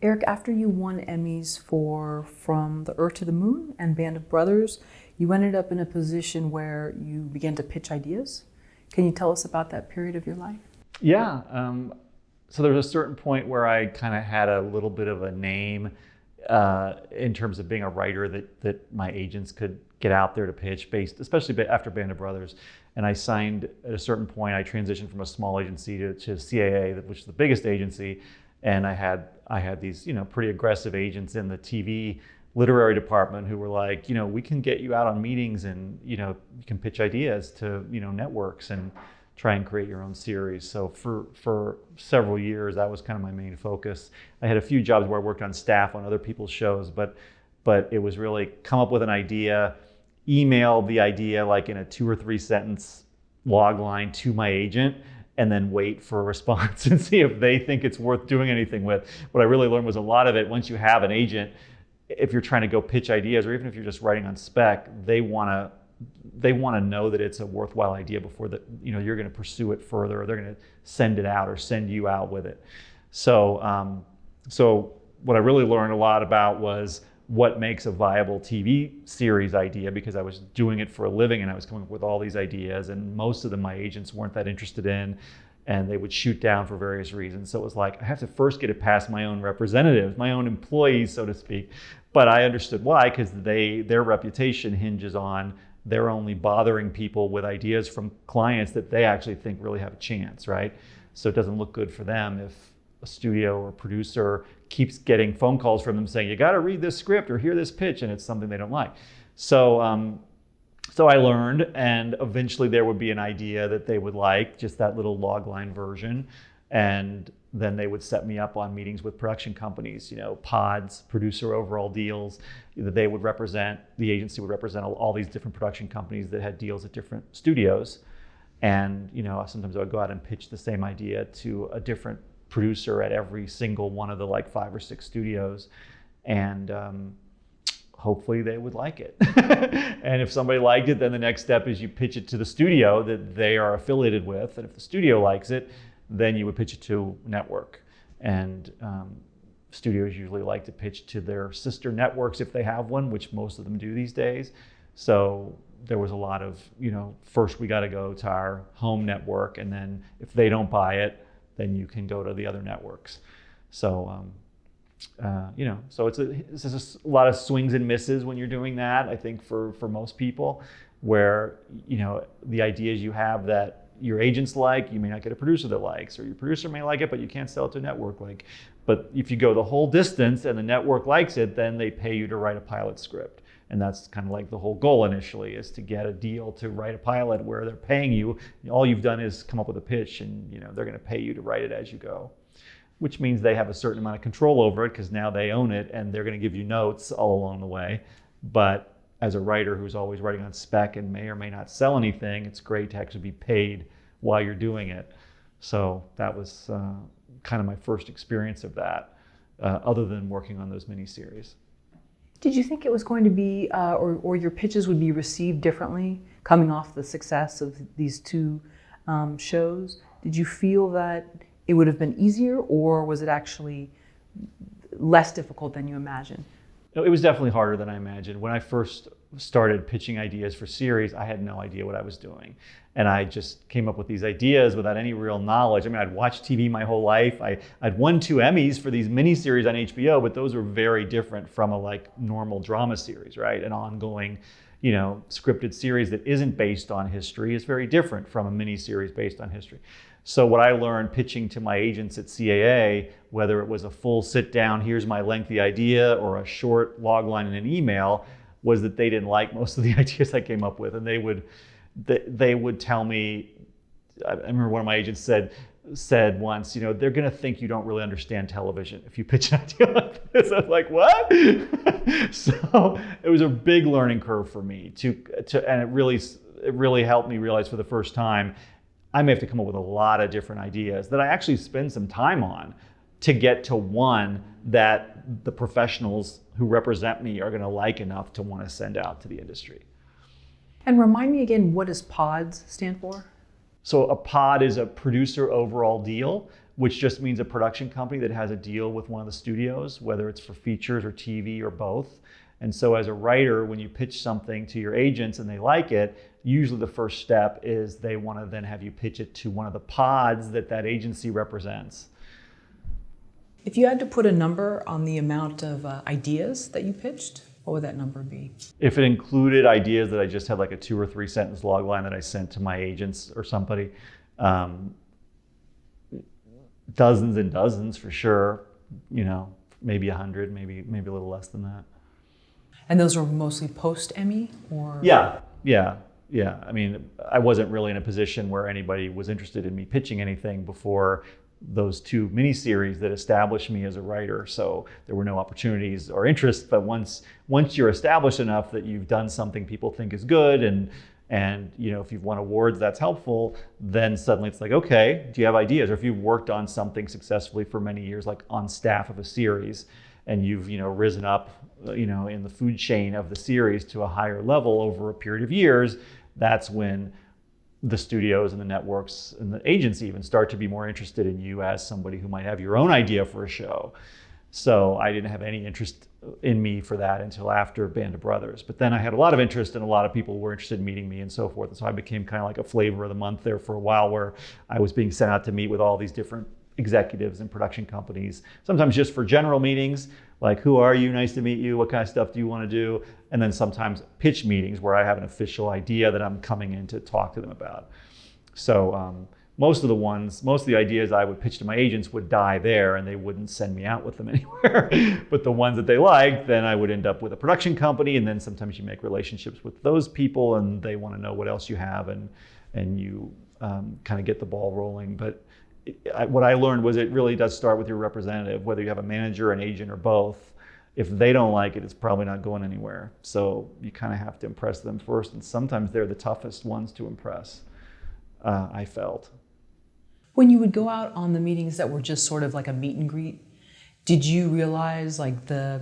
Erik, after you won Emmys for From the Earth to the Moon and Band of Brothers, you ended up in a position where you began to pitch ideas. Can you tell us about that period of your life? Yeah. So there was a certain point where I kind of had a little bit of a name in terms of being a writer that my agents could get out there to pitch, especially after Band of Brothers. And I signed at a certain point. I transitioned from a small agency to CAA, which is the biggest agency, and I had these pretty aggressive agents in the TV literary department who were like, we can get you out on meetings and you can pitch ideas to networks and try and create your own series. So for several years, that was kind of my main focus. I had a few jobs where I worked on staff on other people's shows, but it was really come up with an idea, email the idea like in a 2 or 3 sentence log line to my agent, and then wait for a response and see if they think it's worth doing anything with. What I really learned was a lot of it, once you have an agent, if you're trying to go pitch ideas, or even if you're just writing on spec, they want to know that it's a worthwhile idea before you're going to pursue it further, or they're going to send it out or send you out with it. So what I really learned a lot about was what makes a viable TV series idea, because I was doing it for a living and I was coming up with all these ideas, and most of them my agents weren't that interested in, and they would shoot down for various reasons. So it was like, I have to first get it past my own representatives, my own employees, so to speak. But I understood why, because their reputation hinges on they're only bothering people with ideas from clients that they actually think really have a chance, right? So it doesn't look good for them if a studio or producer keeps getting phone calls from them saying, you got to read this script or hear this pitch, and it's something they don't like. So I learned, and eventually there would be an idea that they would like, just that little logline version. And then they would set me up on meetings with production companies, pods, producer overall deals that they would represent. The agency would represent all these different production companies that had deals at different studios. And, sometimes I would go out and pitch the same idea to a different producer at every single one of the 5 or 6 studios. And hopefully they would like it. And if somebody liked it, then the next step is you pitch it to the studio that they are affiliated with. And if the studio likes it, then you would pitch it to network. And studios usually like to pitch to their sister networks if they have one, which most of them do these days. So there was a lot of, first we got to go to our home network, and then if they don't buy it, then you can go to the other networks. So, so it's a lot of swings and misses when you're doing that, I think, for most people, where, the ideas you have that your agents like, you may not get a producer that likes, or your producer may like it, but you can't sell it to a network. But if you go the whole distance and the network likes it, then they pay you to write a pilot script. And that's kind of like the whole goal initially, is to get a deal to write a pilot where they're paying you. All you've done is come up with a pitch, and they're going to pay you to write it as you go, which means they have a certain amount of control over it because now they own it, and they're going to give you notes all along the way. But as a writer who's always writing on spec and may or may not sell anything, it's great to actually be paid while you're doing it. So that was kind of my first experience of that, other than working on those miniseries. Did you think it was going to be, or your pitches would be received differently coming off the success of these 2 shows? Did you feel that it would have been easier, or was it actually less difficult than you imagined? No, it was definitely harder than I imagined. When I first started pitching ideas for series, I had no idea what I was doing. And I just came up with these ideas without any real knowledge. I mean, I'd watched TV my whole life. I'd won 2 Emmys for these miniseries on HBO, but those were very different from a normal drama series, right? An ongoing, scripted series that isn't based on history is very different from a miniseries based on history. So what I learned pitching to my agents at CAA, whether it was a full sit down, here's my lengthy idea, or a short log line in an email, was that they didn't like most of the ideas I came up with. And they would tell me, I remember one of my agents said once, they're going to think you don't really understand television if you pitch an idea like this. I was like, what? So it was a big learning curve for me and it really helped me realize for the first time, I may have to come up with a lot of different ideas that I actually spend some time on to get to one that the professionals who represent me are going to like enough to want to send out to the industry. And remind me again, what does PODS stand for? So a pod is a producer overall deal, which just means a production company that has a deal with one of the studios, whether it's for features or TV or both. And so as a writer, when you pitch something to your agents and they like it, usually the first step is they want to then have you pitch it to one of the pods that that agency represents. If you had to put a number on the amount of ideas that you pitched, what would that number be? If it included ideas that I just had like a 2 or 3 sentence log line that I sent to my agents or somebody, dozens and dozens for sure, maybe 100, maybe a little less than that. And those were mostly post-Emmy, or? Yeah. I mean, I wasn't really in a position where anybody was interested in me pitching anything before those 2 miniseries that established me as a writer. So there were no opportunities or interest. But once you're established enough that you've done something people think is good, and if you've won awards, that's helpful, then suddenly it's like, okay, do you have ideas? Or if you've worked on something successfully for many years, like on staff of a series, and you've risen up in the food chain of the series to a higher level over a period of years, that's when the studios and the networks and the agency even start to be more interested in you as somebody who might have your own idea for a show. So I didn't have any interest in me for that until after Band of Brothers. But then I had a lot of interest, and a lot of people were interested in meeting me and so forth. And so I became kind of like a flavor of the month there for a while, where I was being sent out to meet with all these different executives and production companies, sometimes just for general meetings, like, who are you? Nice to meet you. What kind of stuff do you want to do? And then sometimes pitch meetings where I have an official idea that I'm coming in to talk to them about. So most of the ideas I would pitch to my agents would die there, and they wouldn't send me out with them anywhere. But the ones that they liked, then I would end up with a production company, and then sometimes you make relationships with those people, and they want to know what else you have, and you kind of get the ball rolling. But what I learned was it really does start with your representative, whether you have a manager, an agent, or both. If they don't like it, it's probably not going anywhere. So you kind of have to impress them first, and sometimes they're the toughest ones to impress, I felt. When you would go out on the meetings that were just sort of like a meet and greet, did you realize like the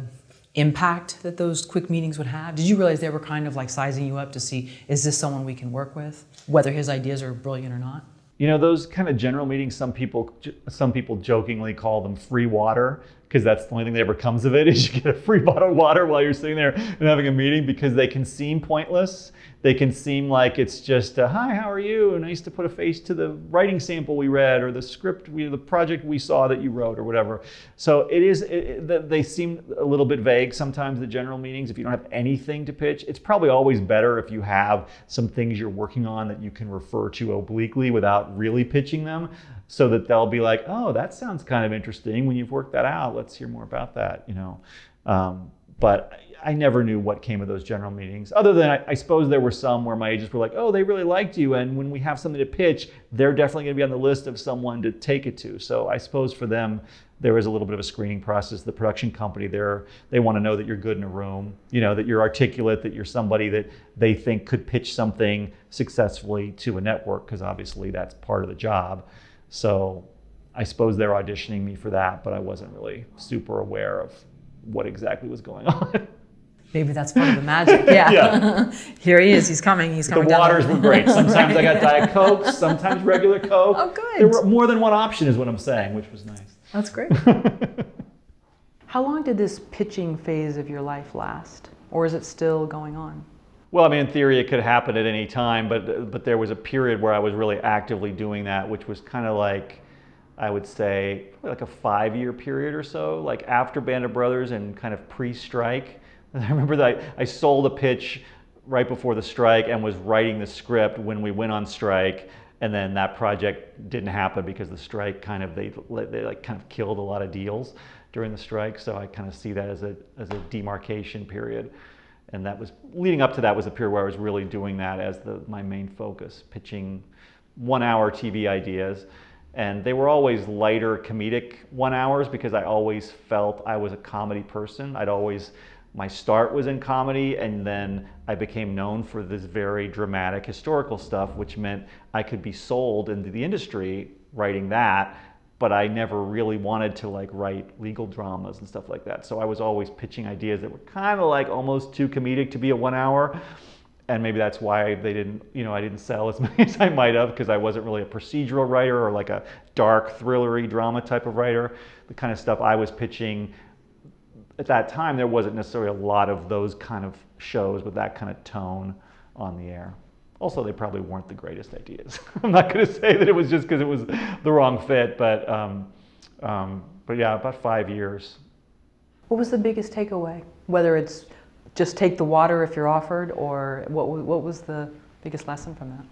impact that those quick meetings would have? Did you realize they were kind of like sizing you up to see, is this someone we can work with, whether his ideas are brilliant or not? Those kind of general meetings, some people jokingly call them free water, because that's the only thing that ever comes of it, is you get a free bottle of water while you're sitting there and having a meeting, because they can seem pointless. They can seem like it's just, hi, how are you? Nice to put a face to the writing sample we read, or the script, the project we saw that you wrote, or whatever. So they seem a little bit vague sometimes, the general meetings. If you don't have anything to pitch, it's probably always better if you have some things you're working on that you can refer to obliquely without really pitching them, so that they'll be like, oh, that sounds kind of interesting. When you've worked that out, let's hear more about that, But I never knew what came of those general meetings, other than I suppose there were some where my agents were like, oh, they really liked you, and when we have something to pitch, they're definitely going to be on the list of someone to take it to. So I suppose for them, there is a little bit of a screening process. The production company, they want to know that you're good in a room, that you're articulate, that you're somebody that they think could pitch something successfully to a network, because obviously that's part of the job. So I suppose they're auditioning me for that, but I wasn't really super aware of what exactly was going on. Maybe that's part of the magic. Yeah. Here he is. He's coming. The waters were great. Sometimes I got Diet Coke, sometimes regular Coke. Oh, good. There were more than one option, is what I'm saying, which was nice. That's great. How long did this pitching phase of your life last? Or is it still going on? Well, I mean, in theory, it could happen at any time, but there was a period where I was really actively doing that, which was kind of like, I would say, like a 5-year period or so, like after Band of Brothers and kind of pre-strike. I remember that I sold a pitch right before the strike and was writing the script when we went on strike, and then that project didn't happen because the strike kind of they kind of killed a lot of deals during the strike. So I kind of see that as a demarcation period. And that was leading up to that was a period where I was really doing that as my main focus, pitching 1-hour TV ideas. And they were always lighter comedic 1 hours, because I always felt I was a comedy person. My start was in comedy, and then I became known for this very dramatic historical stuff, which meant I could be sold into the industry writing that, but I never really wanted to write legal dramas and stuff like that. So I was always pitching ideas that were kind of like almost too comedic to be a 1 hour. and maybe that's why they didn't, I didn't sell as many as I might have, because I wasn't really a procedural writer or like a dark, thrillery drama type of writer. The kind of stuff I was pitching at that time, there wasn't necessarily a lot of those kind of shows with that kind of tone on the air. Also, they probably weren't the greatest ideas. I'm not going to say that it was just because it was the wrong fit, but yeah, about 5 years. What was the biggest takeaway? Whether it's just take the water if you're offered, or what was the biggest lesson from that?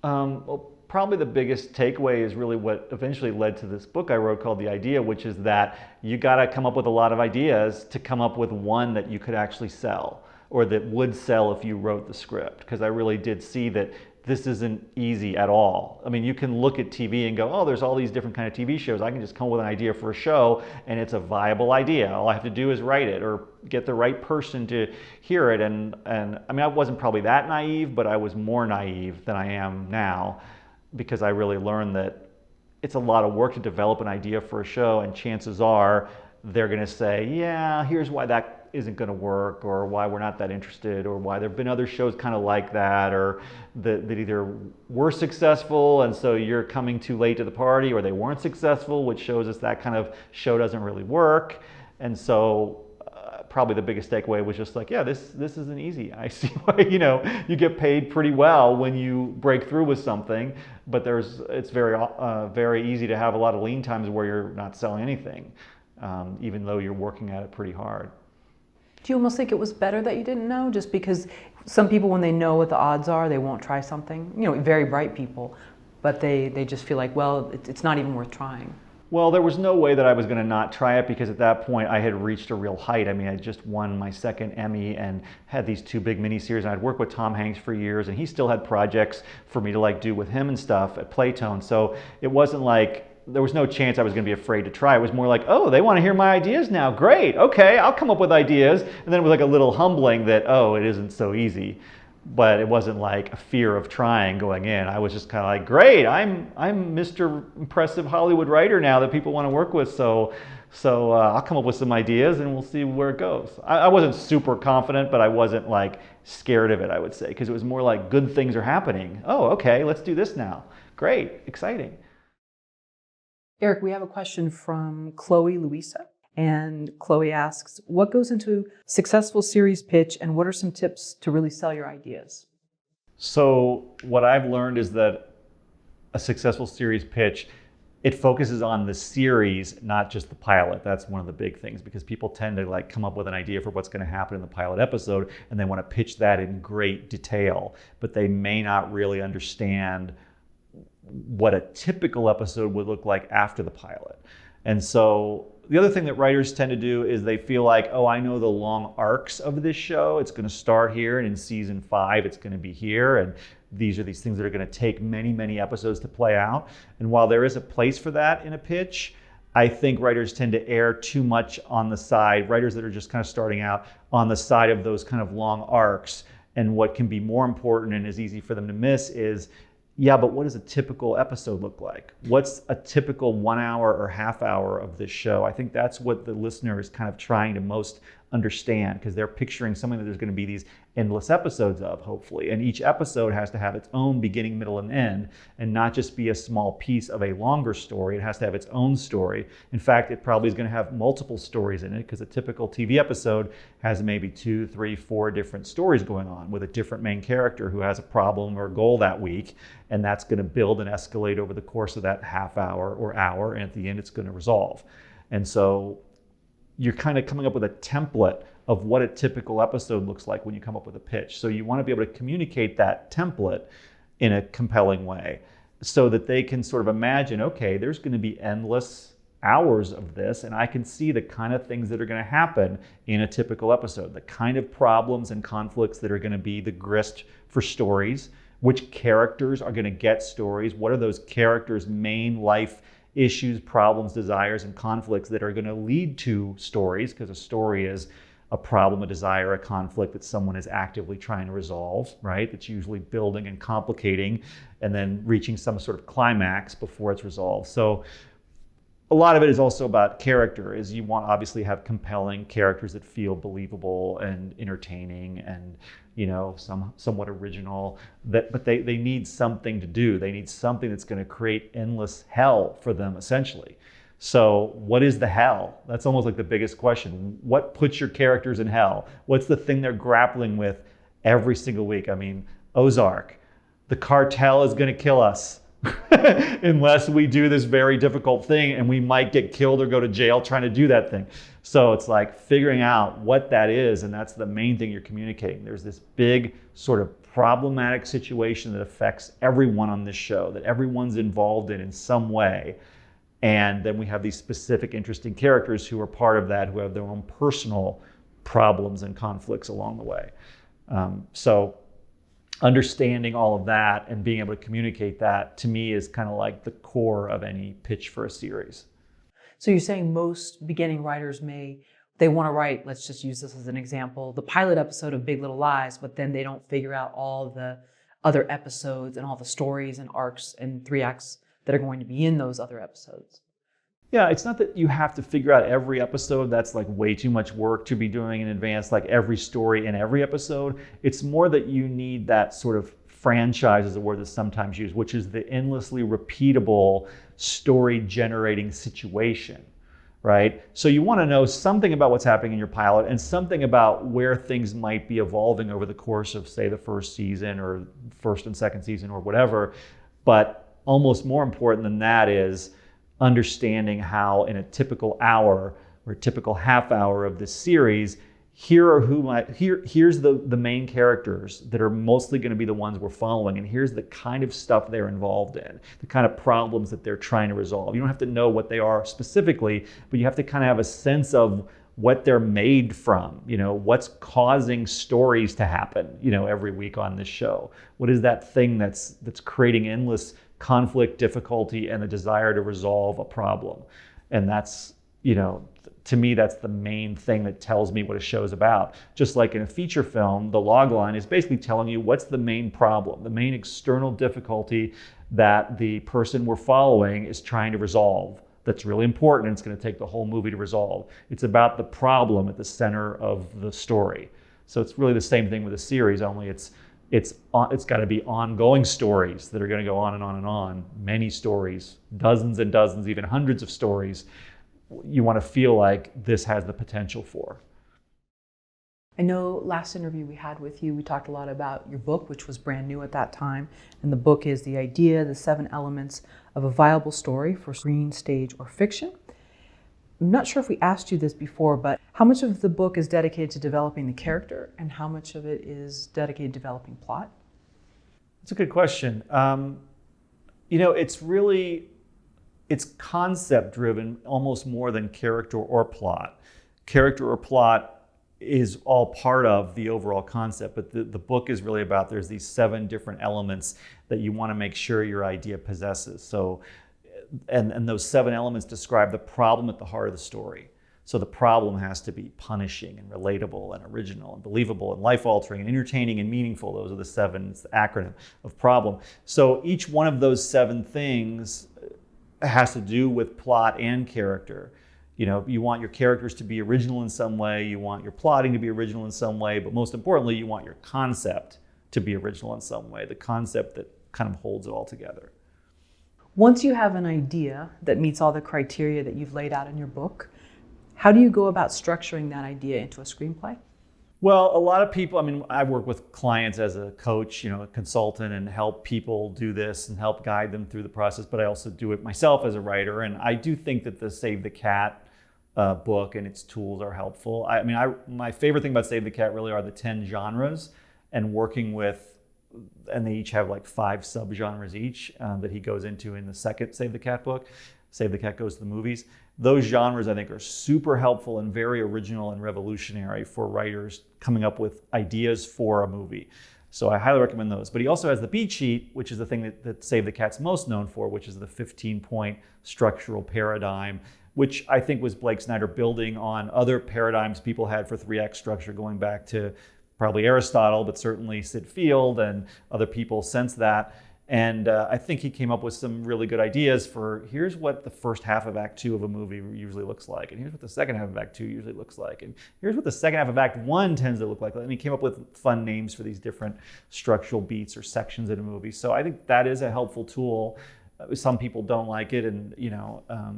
Well, probably the biggest takeaway is really what eventually led to this book I wrote called The Idea, which is that you got to come up with a lot of ideas to come up with one that you could actually sell, or that would sell if you wrote the script. Because I really did see that this isn't easy at all. I mean, you can look at TV and go, oh, there's all these different kind of TV shows. I can just come up with an idea for a show and it's a viable idea. All I have to do is write it or get the right person to hear it. And I mean, I wasn't probably that naive, but I was more naive than I am now, because I really learned that it's a lot of work to develop an idea for a show, and chances are they're gonna say, yeah, here's why that isn't going to work, or why we're not that interested, or why there have been other shows kind of like that, or that either were successful and so you're coming too late to the party, or they weren't successful, which shows us that kind of show doesn't really work. And so probably the biggest takeaway was just like, yeah, this isn't easy. I see why, you get paid pretty well when you break through with something, but it's very easy to have a lot of lean times where you're not selling anything, even though you're working at it pretty hard. Do you almost think it was better that you didn't know, just because some people, when they know what the odds are, they won't try something? Very bright people, but they just feel like, well, it's not even worth trying. Well, there was no way that I was going to not try it, because at that point I had reached a real height. I mean, I just won my second Emmy and had these 2 big miniseries, and I'd worked with Tom Hanks for years, and he still had projects for me to do with him and stuff at Playtone. So it wasn't like there was no chance I was going to be afraid to try. It was more like, oh, they want to hear my ideas now. Great. Okay, I'll come up with ideas. And then it was like a little humbling that, oh, it isn't so easy. But it wasn't like a fear of trying going in. I was just kind of like, great, I'm Mr. Impressive Hollywood writer now that people want to work with. So I'll come up with some ideas and we'll see where it goes. I wasn't super confident, but I wasn't like scared of it, I would say, because it was more like good things are happening. Oh, okay, let's do this now. Great, exciting. Erik, we have a question from Chloe Louisa. And Chloe asks, what goes into successful series pitch, and what are some tips to really sell your ideas? So what I've learned is that a successful series pitch, it focuses on the series, not just the pilot. That's one of the big things, because people tend to come up with an idea for what's going to happen in the pilot episode, and they want to pitch that in great detail, but they may not really understand what a typical episode would look like after the pilot. And so the other thing that writers tend to do is they feel like, oh, I know the long arcs of this show. It's going to start here, and in season 5, it's going to be here. And these are these things that are going to take many, many episodes to play out. And while there is a place for that in a pitch, I think writers tend to err too much on the side, writers that are just kind of starting out, on the side of those kind of long arcs. And what can be more important and is easy for them to miss is, yeah, but what does a typical episode look like? What's a typical 1 hour or half hour of this show? I think that's what the listener is kind of trying to most understand, because they're picturing something that there's going to be these endless episodes of, hopefully. And each episode has to have its own beginning, middle, and end, and not just be a small piece of a longer story. It has to have its own story. In fact, it probably is going to have multiple stories in it, because a typical TV episode has maybe 2, 3, 4 different stories going on with a different main character who has a problem or goal that week. And that's going to build and escalate over the course of that half hour or hour. And at the end, it's going to resolve. And so you're kind of coming up with a template of what a typical episode looks like when you come up with a pitch. So you want to be able to communicate that template in a compelling way so that they can sort of imagine, okay, there's going to be endless hours of this, and I can see the kind of things that are going to happen in a typical episode, the kind of problems and conflicts that are going to be the grist for stories, which characters are going to get stories, what are those characters' main life issues, problems, desires, and conflicts that are going to lead to stories, because a story is a problem, a desire, a conflict that someone is actively trying to resolve, right? That's usually building and complicating and then reaching some sort of climax before it's resolved. So a lot of it is also about character. Is you want obviously have compelling characters that feel believable and entertaining and somewhat original. But they need something to do. They need something that's going to create endless hell for them, essentially. So what is the hell? That's almost like the biggest question. What puts your characters in hell? What's the thing they're grappling with every single week? I mean, Ozark, the cartel is going to kill us unless we do this very difficult thing, and we might get killed or go to jail trying to do that thing. So it's like figuring out what that is, and that's the main thing you're communicating. There's this big sort of problematic situation that affects everyone on this show, that everyone's involved in some way. And then we have these specific, interesting characters who are part of that, who have their own personal problems and conflicts along the way. So understanding all of that and being able to communicate that, to me, is kind of like the core of any pitch for a series. So you're saying most beginning writers they want to write, let's just use this as an example, the pilot episode of Big Little Lies, but then they don't figure out all the other episodes and all the stories and arcs and 3 acts that are going to be in those other episodes. Yeah, it's not that you have to figure out every episode. That's like way too much work to be doing in advance, like every story in every episode. It's more that you need that sort of franchise, is a word that's sometimes used, which is the endlessly repeatable story generating situation, right? So you want to know something about what's happening in your pilot and something about where things might be evolving over the course of, say, the first season or first and second season or whatever. But almost more important than that is understanding how in a typical hour or typical half hour of this series, here's the main characters that are mostly going to be the ones we're following, and here's the kind of stuff they're involved in, the kind of problems that they're trying to resolve. You don't have to know what they are specifically, but you have to kind of have a sense of what they're made from, what's causing stories to happen, every week on this show. What is that thing that's creating endless conflict, difficulty, and the desire to resolve a problem? And that's, to me, that's the main thing that tells me what a show's about. Just like in a feature film, the log line is basically telling you what's the main problem, the main external difficulty that the person we're following is trying to resolve. That's really important, and it's going to take the whole movie to resolve. It's about the problem at the center of the story. So it's really the same thing with a series, only it's got to be ongoing stories that are going to go on and on and on. Many stories, dozens and dozens, even hundreds of stories you want to feel like this has the potential for. I know last interview we had with you, we talked a lot about your book, which was brand new at that time. And the book is The Idea, the 7 Elements of a Viable Story for Screen, Stage, or Fiction. I'm not sure if we asked you this before, but how much of the book is dedicated to developing the character and how much of it is dedicated to developing plot? That's a good question. It's concept driven almost more than character or plot. Character or plot is all part of the overall concept, but the book is really about, there's these 7 different elements that you want to make sure your idea possesses. So, and those 7 elements describe the problem at the heart of the story. So the problem has to be punishing and relatable and original and believable and life-altering and entertaining and meaningful. Those are the 7, it's the acronym of problem. So each one of those 7 things has to do with plot and character. You want your characters to be original in some way, you want your plotting to be original in some way, but most importantly, you want your concept to be original in some way, the concept that kind of holds it all together. Once you have an idea that meets all the criteria that you've laid out in your book, how do you go about structuring that idea into a screenplay? Well, a lot of people, I work with clients as a coach, a consultant, and help people do this and help guide them through the process, but I also do it myself as a writer. And I do think that the Save the Cat book and its tools are helpful. My favorite thing about Save the Cat really are the 10 genres, and working with, and they each have like 5 subgenres each that he goes into in the second Save the Cat book. Save the Cat Goes to the Movies. Those genres, I think, are super helpful and very original and revolutionary for writers coming up with ideas for a movie. So I highly recommend those. But he also has the beat sheet, which is the thing that Save the Cat's most known for, which is the 15-point structural paradigm, which I think was Blake Snyder building on other paradigms people had for 3-act structure, going back to probably Aristotle, but certainly Sid Field and other people since that. And I think he came up with some really good ideas for here's what the first half of Act 2 of a movie usually looks like, and here's what the second half of Act 2 usually looks like, and here's what the second half of Act 1 tends to look like. And he came up with fun names for these different structural beats or sections in a movie. So I think that is a helpful tool. Some people don't like it, and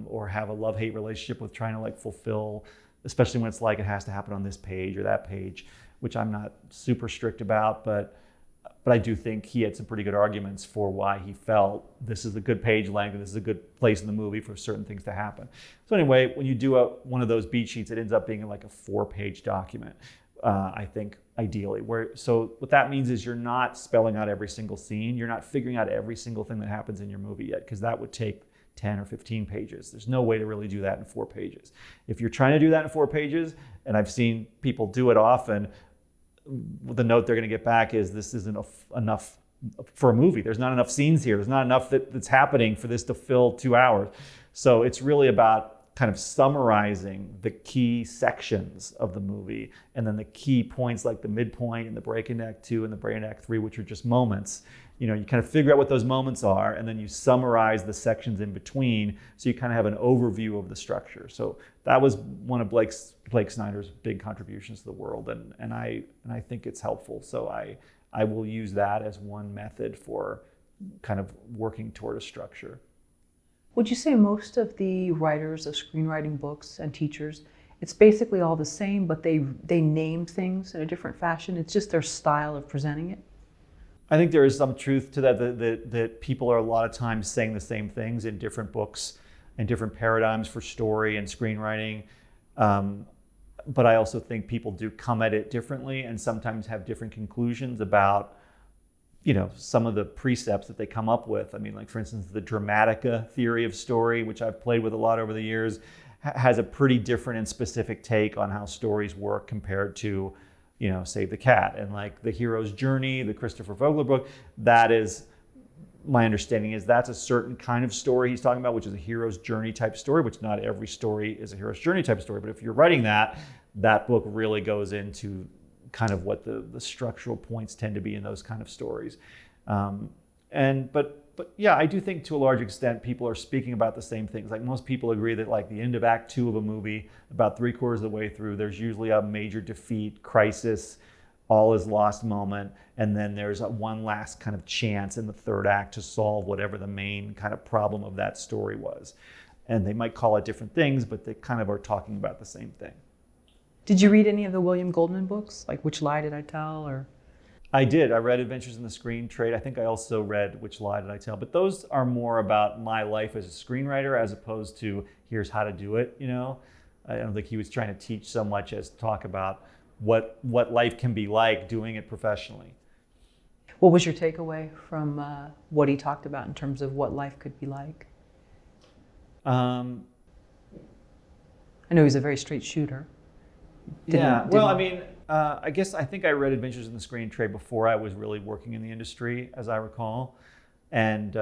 or have a love-hate relationship with trying to like fulfill, especially when it's like it has to happen on this page or that page, which I'm not super strict about, but I do think he had some pretty good arguments for why he felt this is a good page length and this is a good place in the movie for certain things to happen. So anyway, when you do one of those beat sheets, it ends up being like a 4-page document, I think, ideally. So what that means is you're not spelling out every single scene. You're not figuring out every single thing that happens in your movie yet, because that would take 10 or 15 pages. There's no way to really do that in 4 pages. If you're trying to do that in 4 pages, and I've seen people do it often, the note they're going to get back is this isn't enough for a movie. There's not enough scenes here. There's not enough that's happening for this to fill 2 hours. So it's really about kind of summarizing the key sections of the movie, and then the key points like the midpoint and the break in Act 2 and the break in Act 3, which are just moments. You kind of figure out what those moments are, and then you summarize the sections in between, so you kind of have an overview of the structure. So that was one of Blake Snyder's big contributions to the world, and I think it's helpful. So I will use that as one method for kind of working toward a structure. Would you say most of the writers of screenwriting books and teachers, it's basically all the same, but they name things in a different fashion? It's just their style of presenting it? I think there is some truth to that people are a lot of times saying the same things in different books and different paradigms for story and screenwriting. But I also think people do come at it differently and sometimes have different conclusions about some of the precepts that they come up with. I mean, like for instance, the Dramatica theory of story, which I've played with a lot over the years, has a pretty different and specific take on how stories work compared to Save the Cat. And like the hero's journey, the Christopher Vogler book, that is, my understanding is that's a certain kind of story he's talking about, which is a hero's journey type story, which not every story is a hero's journey type story. But if you're writing that book really goes into kind of what the structural points tend to be in those kind of stories. But yeah, I do think to a large extent people are speaking about the same things. Like most people agree that like the end of Act 2 of a movie, about 3/4 of the way through, there's usually a major defeat, crisis, all is lost moment, and then there's one last kind of chance in the third act to solve whatever the main kind of problem of that story was. And they might call it different things, but they kind of are talking about the same thing. Did you read any of the William Goldman books? Like Which Lie Did I Tell? Or I did. I read Adventures in the Screen Trade. I think I also read Which Lie Did I Tell? But those are more about my life as a screenwriter as opposed to here's how to do it. I don't think he was trying to teach so much as talk about what life can be like doing it professionally. what was your takeaway from what he talked about in terms of what life could be like? I know he's a very straight shooter. I guess I think I read Adventures in the Screen Trade before I was really working in the industry, as I recall. And,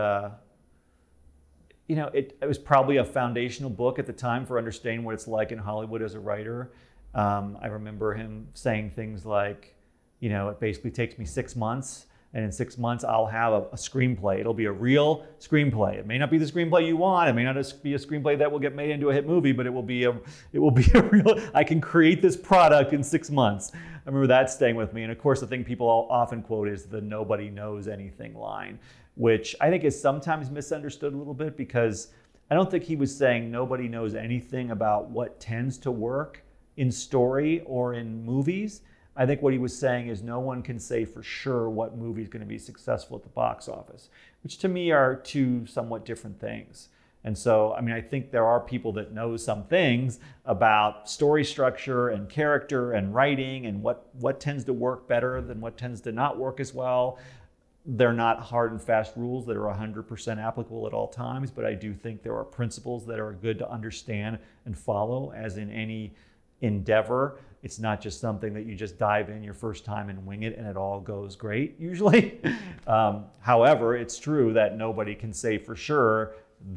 it was probably a foundational book at the time for understanding what it's like in Hollywood as a writer. I remember him saying things like, it basically takes me 6 months, and in 6 months I'll have a screenplay. It'll be a real screenplay. It may not be the screenplay you want. It may not be a screenplay that will get made into a hit movie, but it will be a real, I can create this product in 6 months. I remember that staying with me. And of course, the thing people often quote is the nobody knows anything line, which I think is sometimes misunderstood a little bit, because I don't think he was saying nobody knows anything about what tends to work in story or in movies. I think what he was saying is no one can say for sure what movie is going to be successful at the box office, which to me are two somewhat different things. And so, I think there are people that know some things about story structure and character and writing and what tends to work better than what tends to not work as well. They're not hard and fast rules that are 100% applicable at all times, but I do think there are principles that are good to understand and follow, as in any endeavor. It's not just something that you just dive in your first time and wing it and it all goes great, usually. However, it's true that nobody can say for sure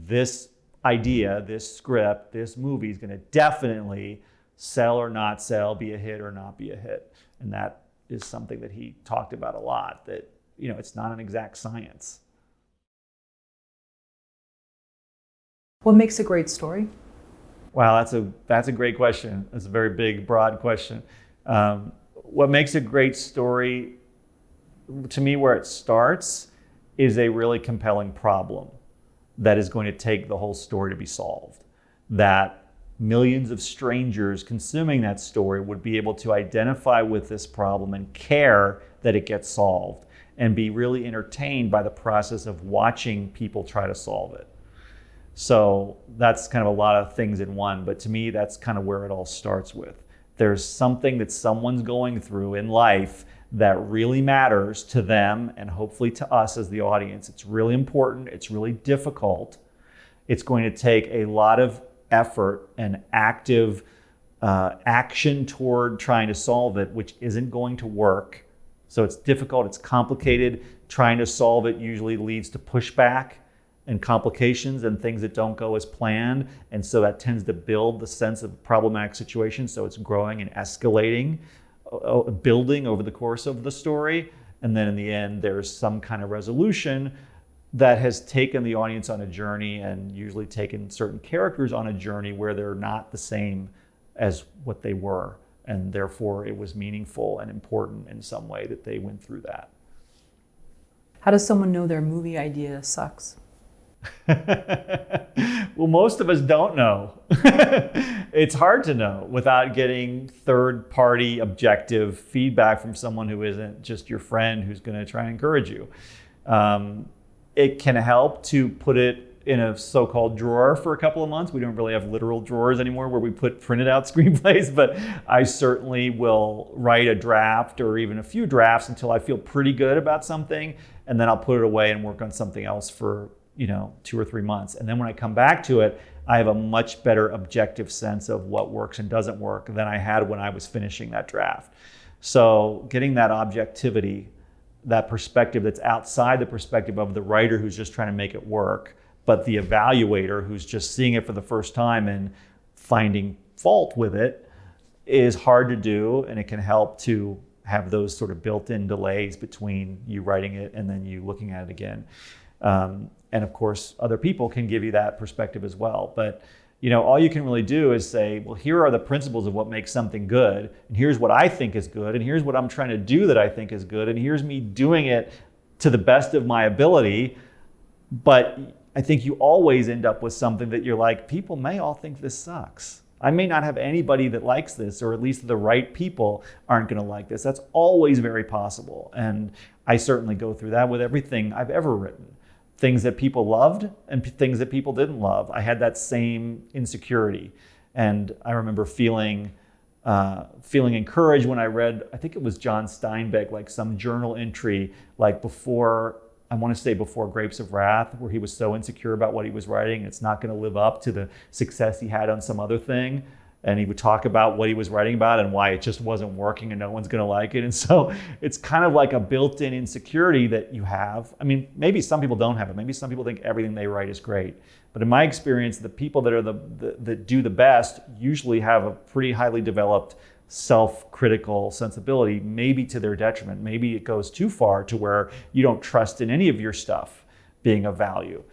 this idea, this script, this movie is going to definitely sell or not sell, be a hit or not be a hit. And that is something that he talked about a lot, that it's not an exact science. What makes a great story? Wow, that's a great question. That's a very big, broad question. What makes a great story, to me, where it starts, is a really compelling problem that is going to take the whole story to be solved. That millions of strangers consuming that story would be able to identify with this problem and care that it gets solved, and be really entertained by the process of watching people try to solve it. So that's kind of a lot of things in one, but to me, that's kind of where it all starts with. There's something that someone's going through in life that really matters to them and hopefully to us as the audience. It's really important. It's really difficult. It's going to take a lot of effort and active action toward trying to solve it, which isn't going to work. So it's difficult. It's complicated. Trying to solve it usually leads to pushback and complications and things that don't go as planned. And so that tends to build the sense of problematic situation. So it's growing and escalating, building over the course of the story. And then in the end, there's some kind of resolution that has taken the audience on a journey, and usually taken certain characters on a journey where they're not the same as what they were. And therefore it was meaningful and important in some way that they went through that. How does someone know their movie idea sucks? Well, most of us don't know. It's hard to know without getting third-party objective feedback from someone who isn't just your friend who's going to try and encourage you. It can help to put it in a so-called drawer for a couple of months. We don't really have literal drawers anymore where we put printed out screenplays, but I certainly will write a draft or even a few drafts until I feel pretty good about something, and then I'll put it away and work on something else for 2 or 3 months. And then when I come back to it, I have a much better objective sense of what works and doesn't work than I had when I was finishing that draft. So getting that objectivity, that perspective that's outside the perspective of the writer who's just trying to make it work, but the evaluator who's just seeing it for the first time and finding fault with it, is hard to do. And it can help to have those sort of built-in delays between you writing it and then you looking at it again. And of course, other people can give you that perspective as well. But all you can really do is say, well, here are the principles of what makes something good, and here's what I think is good, and here's what I'm trying to do that I think is good, and here's me doing it to the best of my ability. But I think you always end up with something that you're like, people may all think this sucks. I may not have anybody that likes this, or at least the right people aren't going to like this. That's always very possible. And I certainly go through that with everything I've ever written. Things that people loved and things that people didn't love. I had that same insecurity. And I remember feeling encouraged when I read, I think it was John Steinbeck, like some journal entry, like before Grapes of Wrath, where he was so insecure about what he was writing. It's not going to live up to the success he had on some other thing. And he would talk about what he was writing about and why it just wasn't working and no one's going to like it. And so it's kind of like a built-in insecurity that you have. I mean, maybe some people don't have it. Maybe some people think everything they write is great. But in my experience, the people that are that do the best usually have a pretty highly developed self-critical sensibility, maybe to their detriment. Maybe it goes too far to where you don't trust in any of your stuff being of value.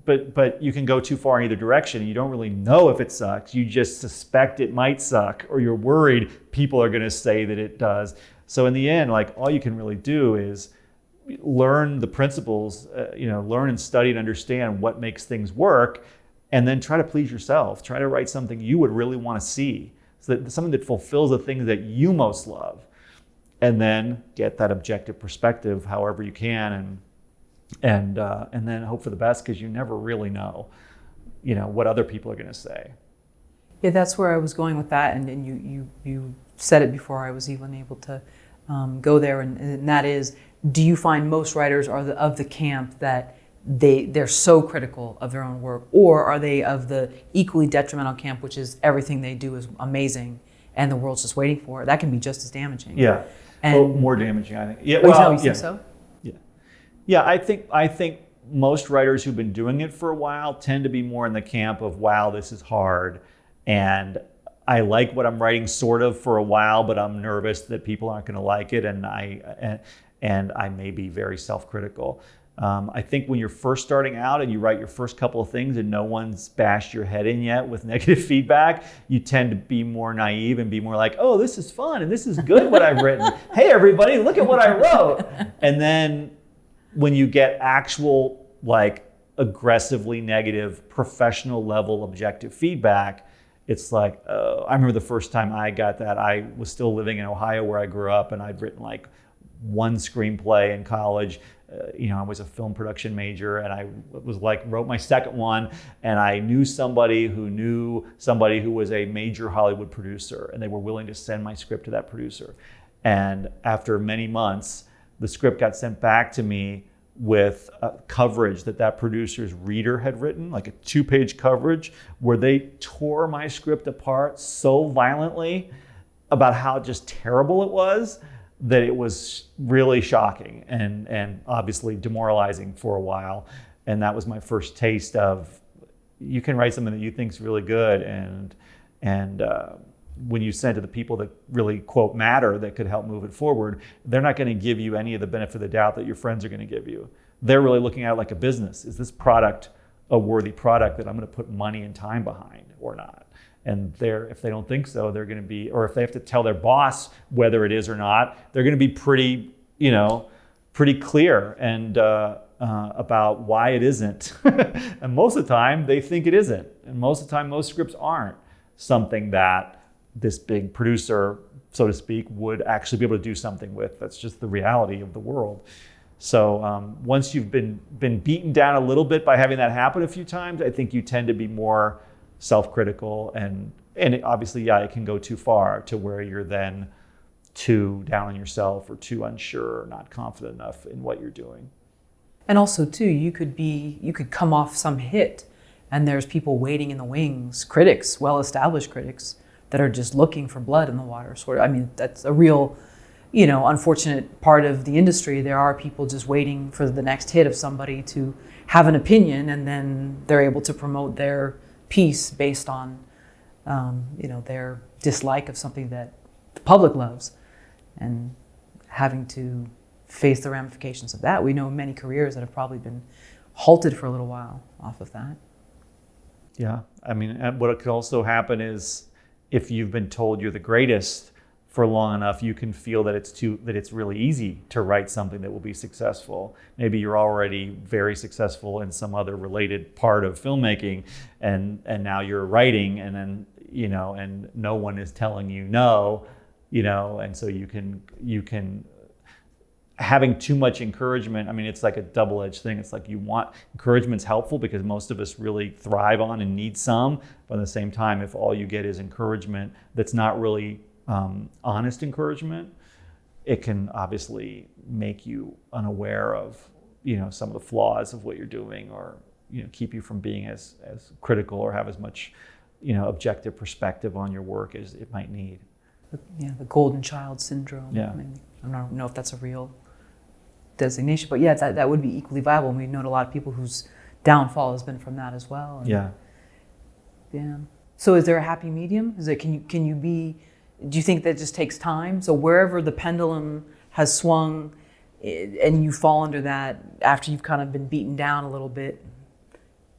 But you can go too far in either direction, and you don't really know if it sucks. You just suspect it might suck, or you're worried people are going to say that it does. So in the end, like, all you can really do is learn the principles, learn and study and understand what makes things work, and then try to please yourself. Try to write something you would really want to see, so that something that fulfills the things that you most love, and then get that objective perspective however you can, and then hope for the best, because you never really know, what other people are going to say. Yeah, that's where I was going with that, and you said it before I was even able to go there, and that is, do you find most writers are of the camp that they're so critical of their own work, or are they of the equally detrimental camp, which is everything they do is amazing and the world's just waiting for it? That can be just as damaging. Yeah, and more damaging, I think. Yeah, you think so? Yeah, I think most writers who've been doing it for a while tend to be more in the camp of, wow, this is hard, and I like what I'm writing sort of for a while, but I'm nervous that people aren't going to like it, and I may be very self-critical. I think when you're first starting out and you write your first couple of things and no one's bashed your head in yet with negative feedback, you tend to be more naive and be more like, oh, this is fun and this is good what I've written. Hey, everybody, look at what I wrote. And then when you get actual, like, aggressively negative, professional level objective feedback, it's like, I remember the first time I got that, I was still living in Ohio where I grew up, and I'd written like one screenplay in college. I was a film production major, and I wrote my second one, and I knew somebody who was a major Hollywood producer, and they were willing to send my script to that producer. And after many months, the script got sent back to me with coverage that producer's reader had written, like a 2-page coverage where they tore my script apart so violently about how just terrible it was that it was really shocking and obviously demoralizing for a while. And that was my first taste of, you can write something that you think is really good, and when you send to the people that really, quote, matter, that could help move it forward, they're not going to give you any of the benefit of the doubt that your friends are going to give you. They're really looking at it like a business. Is this product a worthy product that I'm going to put money and time behind or not? And if they don't think so, they're going to be, or if they have to tell their boss whether it is or not, they're going to be pretty clear and about why it isn't. And most of the time, they think it isn't. And most of the time, most scripts aren't something that this big producer, so to speak, would actually be able to do something with. That's just the reality of the world. So once you've been beaten down a little bit by having that happen a few times, I think you tend to be more self-critical, and it, obviously, it can go too far to where you're then too down on yourself or too unsure or not confident enough in what you're doing. And also, too, you could come off some hit, and there's people waiting in the wings, critics, well-established critics, that are just looking for blood in the water. That's a real, unfortunate part of the industry. There are people just waiting for the next hit of somebody to have an opinion, and then they're able to promote their piece based on, their dislike of something that the public loves, and having to face the ramifications of that. We know many careers that have probably been halted for a little while off of that. Yeah, what could also happen is, if you've been told you're the greatest for long enough, you can feel that it's really easy to write something that will be successful. Maybe you're already very successful in some other related part of filmmaking, and now you're writing, and then and no one is telling you no, and so you can having too much encouragement. It's like a double-edged thing. It's like, encouragement's helpful because most of us really thrive on and need some, but at the same time, if all you get is encouragement that's not really honest encouragement, it can obviously make you unaware of some of the flaws of what you're doing, or keep you from being as critical or have as much objective perspective on your work as it might need. The golden child syndrome. Yeah. I don't know if that's a real designation, but that would be equally viable. And we've known a lot of people whose downfall has been from that as well. Yeah. So is there a happy medium? Do you think that just takes time? So wherever the pendulum has swung and you fall under that after you've kind of been beaten down a little bit,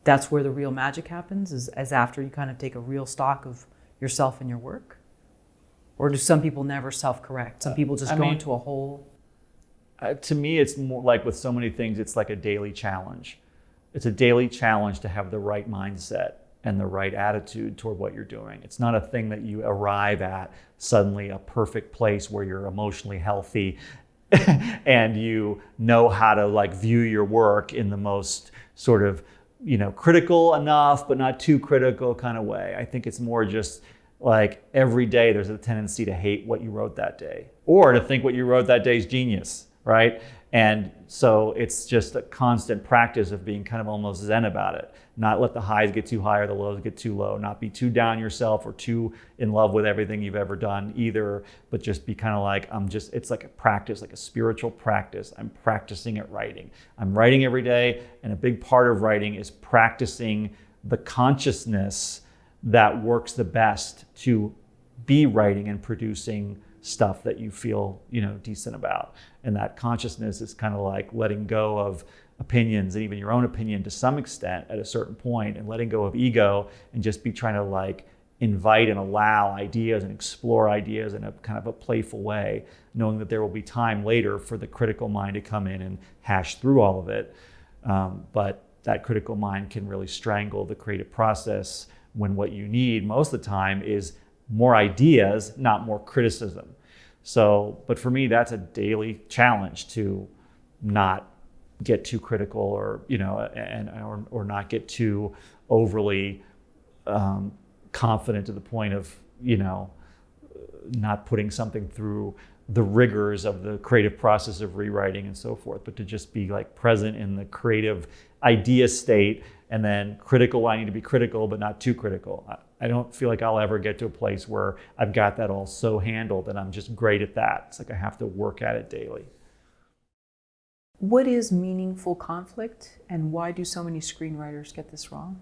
that's where the real magic happens, as after you kind of take a real stock of yourself and your work? Or do some people never self-correct? Some people just go into a hole? To me, it's more like with so many things, it's like a daily challenge. It's a daily challenge to have the right mindset and the right attitude toward what you're doing. It's not a thing that you arrive at suddenly, a perfect place where you're emotionally healthy and you know how to view your work in the most sort of, critical enough, but not too critical kind of way. I think it's more just like every day there's a tendency to hate what you wrote that day, or to think what you wrote that day is genius, right? And so it's just a constant practice of being kind of almost zen about it. Not let the highs get too high or the lows get too low. Not be too down yourself or too in love with everything you've ever done either, but just be kind of like, it's like a practice, like a spiritual practice. I'm practicing at writing. I'm writing every day, and a big part of writing is practicing the consciousness that works the best to be writing and producing stuff that you feel decent about. And that consciousness is kind of like letting go of opinions and even your own opinion to some extent at a certain point, and letting go of ego and just be trying to like invite and allow ideas and explore ideas in a kind of a playful way, knowing that there will be time later for the critical mind to come in and hash through all of it. But that critical mind can really strangle the creative process when what you need most of the time is more ideas, not more criticism. So, but for me, that's a daily challenge to not get too critical, or or not get too overly confident to the point of not putting something through the rigors of the creative process of rewriting and so forth, but to just be like present in the creative idea state, and then critical. I need to be critical, but not too critical. I don't feel like I'll ever get to a place where I've got that all so handled and I'm just great at that. It's like I have to work at it daily. What is meaningful conflict, and why do so many screenwriters get this wrong?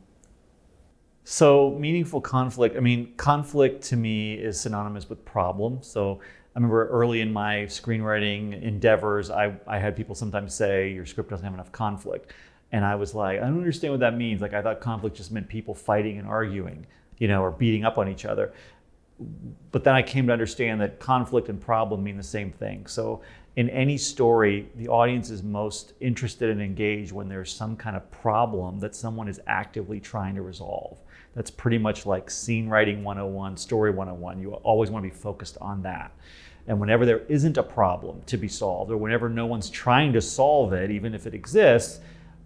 So meaningful conflict, I mean, conflict to me is synonymous with problem. So I remember early in my screenwriting endeavors, I had people sometimes say, your script doesn't have enough conflict. And I was like, I don't understand what that means. Like, I thought conflict just meant people fighting and arguing, or beating up on each other. But then I came to understand that conflict and problem mean the same thing. So in any story, the audience is most interested and engaged when there's some kind of problem that someone is actively trying to resolve. That's pretty much like scene writing 101, story 101. You always want to be focused on that. And whenever there isn't a problem to be solved, or whenever no one's trying to solve it, even if it exists,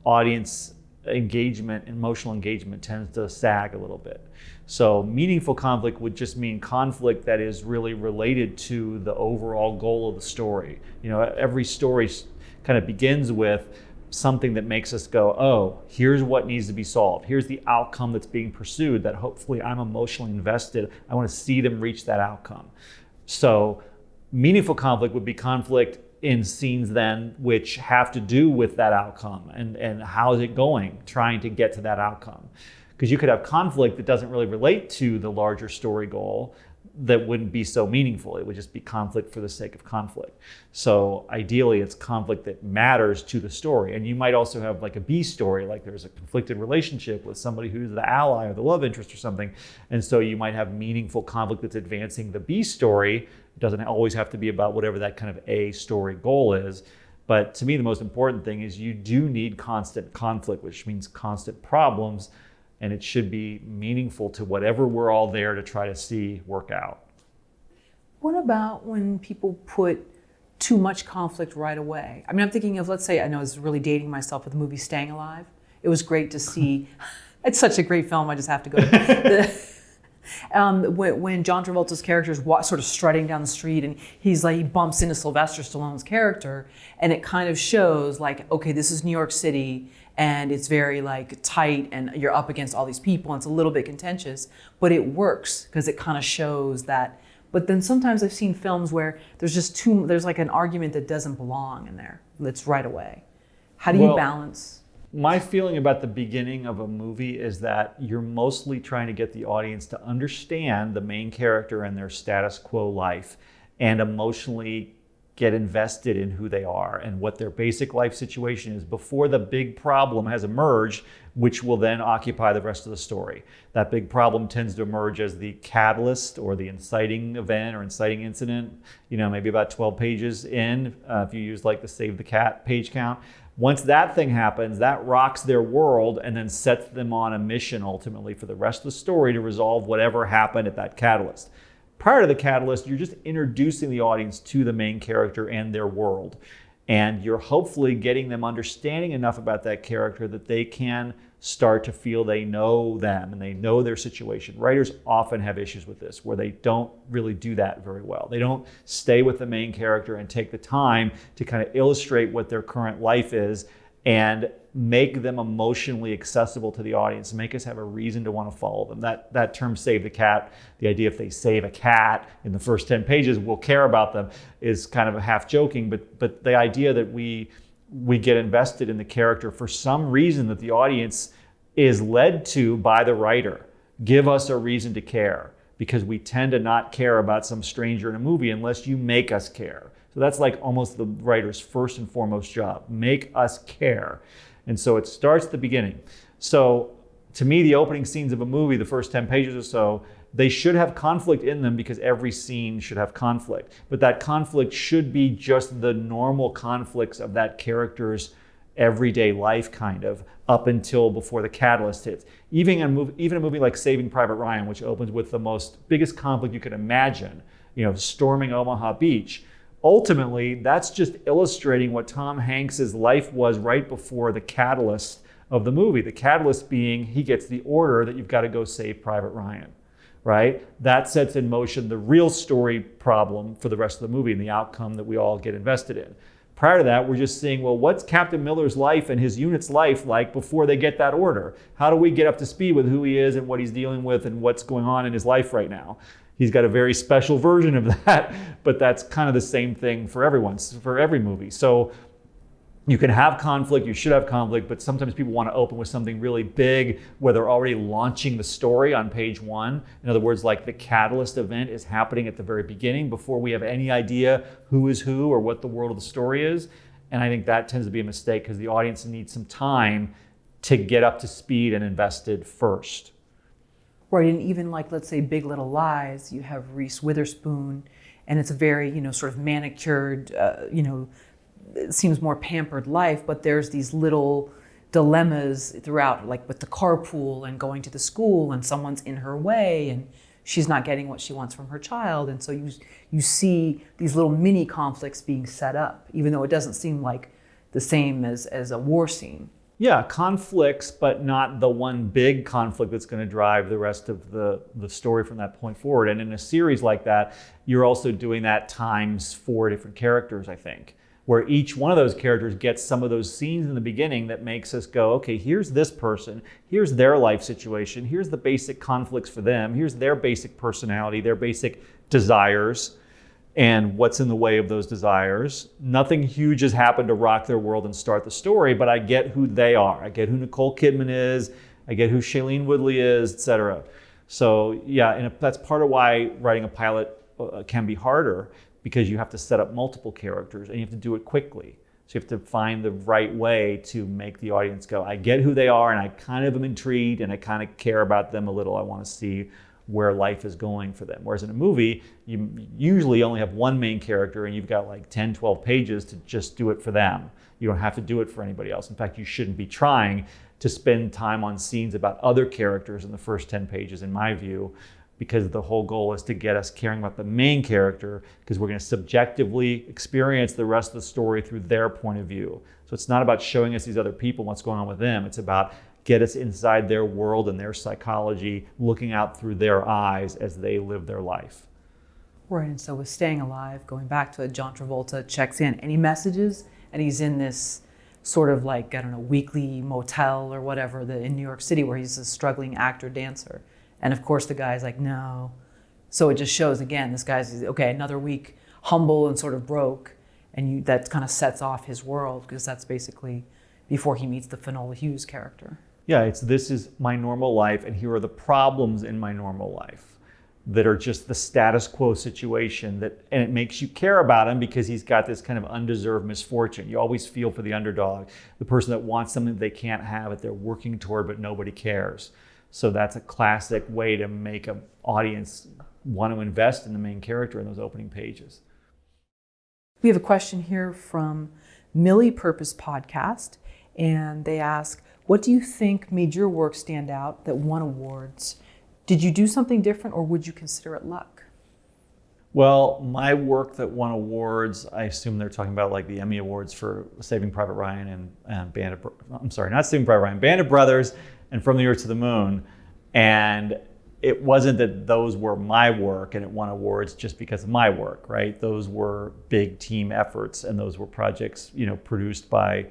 audience engagement, emotional engagement tends to sag a little bit. So meaningful conflict would just mean conflict that is really related to the overall goal of the story. Every story kind of begins with something that makes us go, oh, here's what needs to be solved. Here's the outcome that's being pursued that hopefully I'm emotionally invested. I want to see them reach that outcome. So meaningful conflict would be conflict in scenes then which have to do with that outcome and how is it going, trying to get to that outcome. Because you could have conflict that doesn't really relate to the larger story goal that wouldn't be so meaningful. It would just be conflict for the sake of conflict. So ideally it's conflict that matters to the story. And you might also have like a B story, like there's a conflicted relationship with somebody who's the ally or the love interest or something. And so you might have meaningful conflict that's advancing the B story. It doesn't always have to be about whatever that kind of A story goal is. But to me, the most important thing is you do need constant conflict, which means constant problems. And it should be meaningful to whatever we're all there to try to see work out. What about when people put too much conflict right away? I mean, I'm thinking of, let's say, I know I was really dating myself with the movie Staying Alive. It was great to see. It's such a great film, I just have to go. When John Travolta's character is sort of strutting down the street and he bumps into Sylvester Stallone's character, and it kind of shows like, okay, this is New York City and it's very like tight and you're up against all these people and it's a little bit contentious, but it works because it kind of shows that. But then sometimes I've seen films where there's like an argument that doesn't belong in there. That's right away. How do you balance? My feeling about the beginning of a movie is that you're mostly trying to get the audience to understand the main character and their status quo life and emotionally get invested in who they are and what their basic life situation is before the big problem has emerged, which will then occupy the rest of the story. That big problem tends to emerge as the catalyst or the inciting event or inciting incident, maybe about 12 pages in, if you use like the Save the Cat page count. Once that thing happens, that rocks their world and then sets them on a mission ultimately for the rest of the story to resolve whatever happened at that catalyst. Prior to the catalyst, you're just introducing the audience to the main character and their world. And you're hopefully getting them understanding enough about that character that they can start to feel they know them and they know their situation. Writers often have issues with this, where they don't really do that very well. They don't stay with the main character and take the time to kind of illustrate what their current life is and make them emotionally accessible to the audience, make us have a reason to want to follow them. That term, save the cat, the idea if they save a cat in the first 10 pages, we'll care about them, is kind of a half joking, but the idea that we get invested in the character for some reason that the audience is led to by the writer. Give us a reason to care. because we tend to not care about some stranger in a movie unless you make us care. So that's like almost the writer's first and foremost job, make us care. And so it starts at the beginning. So to me, the opening scenes of a movie, the first 10 pages or so, they should have conflict in them because every scene should have conflict. But that conflict should be just the normal conflicts of that character's everyday life, kind of, up until before the catalyst hits. Even a movie like Saving Private Ryan, which opens with the biggest conflict you could imagine, storming Omaha Beach. Ultimately, that's just illustrating what Tom Hanks's life was right before the catalyst of the movie. The catalyst being he gets the order that you've got to go save Private Ryan, right? That sets in motion the real story problem for the rest of the movie and the outcome that we all get invested in. Prior to that, we're just seeing, well, what's Captain Miller's life and his unit's life like before they get that order? How do we get up to speed with who he is and what he's dealing with and what's going on in his life right now? He's got a very special version of that, but that's kind of the same thing for every movie. So you can have conflict, you should have conflict, but sometimes people want to open with something really big where they're already launching the story on page one. In other words, like the catalyst event is happening at the very beginning before we have any idea who is who or what the world of the story is. And I think that tends to be a mistake because the audience needs some time to get up to speed and invested first. Right, and even like, let's say, Big Little Lies, you have Reese Witherspoon, and it's a very, sort of manicured, it seems more pampered life, but there's these little dilemmas throughout, like with the carpool and going to the school, and someone's in her way, and she's not getting what she wants from her child, and so you see these little mini conflicts being set up, even though it doesn't seem like the same as a war scene. Yeah, conflicts, but not the one big conflict that's going to drive the rest of the story from that point forward. And in a series like that, you're also doing that times 4 different characters, I think, where each one of those characters gets some of those scenes in the beginning that makes us go, okay, here's this person, here's their life situation, here's the basic conflicts for them, here's their basic personality, their basic desires, and what's in the way of those desires. Nothing huge has happened to rock their world and start the story, but I get who they are. I get who Nicole Kidman is, I get who Shailene Woodley is, etc. So yeah, and that's part of why writing a pilot can be harder, because you have to set up multiple characters and you have to do it quickly. So you have to find the right way to make the audience go, I get who they are and I kind of am intrigued and I kind of care about them a little. I want to see where life is going for them. Whereas in a movie, you usually only have one main character and you've got like 10, 12 pages to just do it for them. You don't have to do it for anybody else. In fact, you shouldn't be trying to spend time on scenes about other characters in the first 10 pages, in my view, because the whole goal is to get us caring about the main character, because we're going to subjectively experience the rest of the story through their point of view. So it's not about showing us these other people, what's going on with them. It's about get us inside their world and their psychology, looking out through their eyes as they live their life. Right, and so with Staying Alive, going back to it, John Travolta checks in. Any messages? And he's in this sort of like, I don't know, weekly motel or whatever in New York City where he's a struggling actor, dancer. And of course the guy's like, no. So it just shows, again, this guy's, okay, another week, humble and sort of broke. And that kind of sets off his world, because that's basically before he meets the Finola Hughes character. Yeah, this is my normal life, and here are the problems in my normal life that are just the status quo situation, and it makes you care about him because he's got this kind of undeserved misfortune. You always feel for the underdog, the person that wants something that they can't have, that they're working toward, but nobody cares. So that's a classic way to make an audience want to invest in the main character in those opening pages. We have a question here from Millie Purpose Podcast, and they ask, what do you think made your work stand out that won awards? Did you do something different, or would you consider it luck? Well, my work that won awards, I assume they're talking about like the Emmy Awards for Saving Private Ryan and Band of Brothers and From the Earth to the Moon. And it wasn't that those were my work and it won awards just because of my work, right? Those were big team efforts, and those were projects, produced by,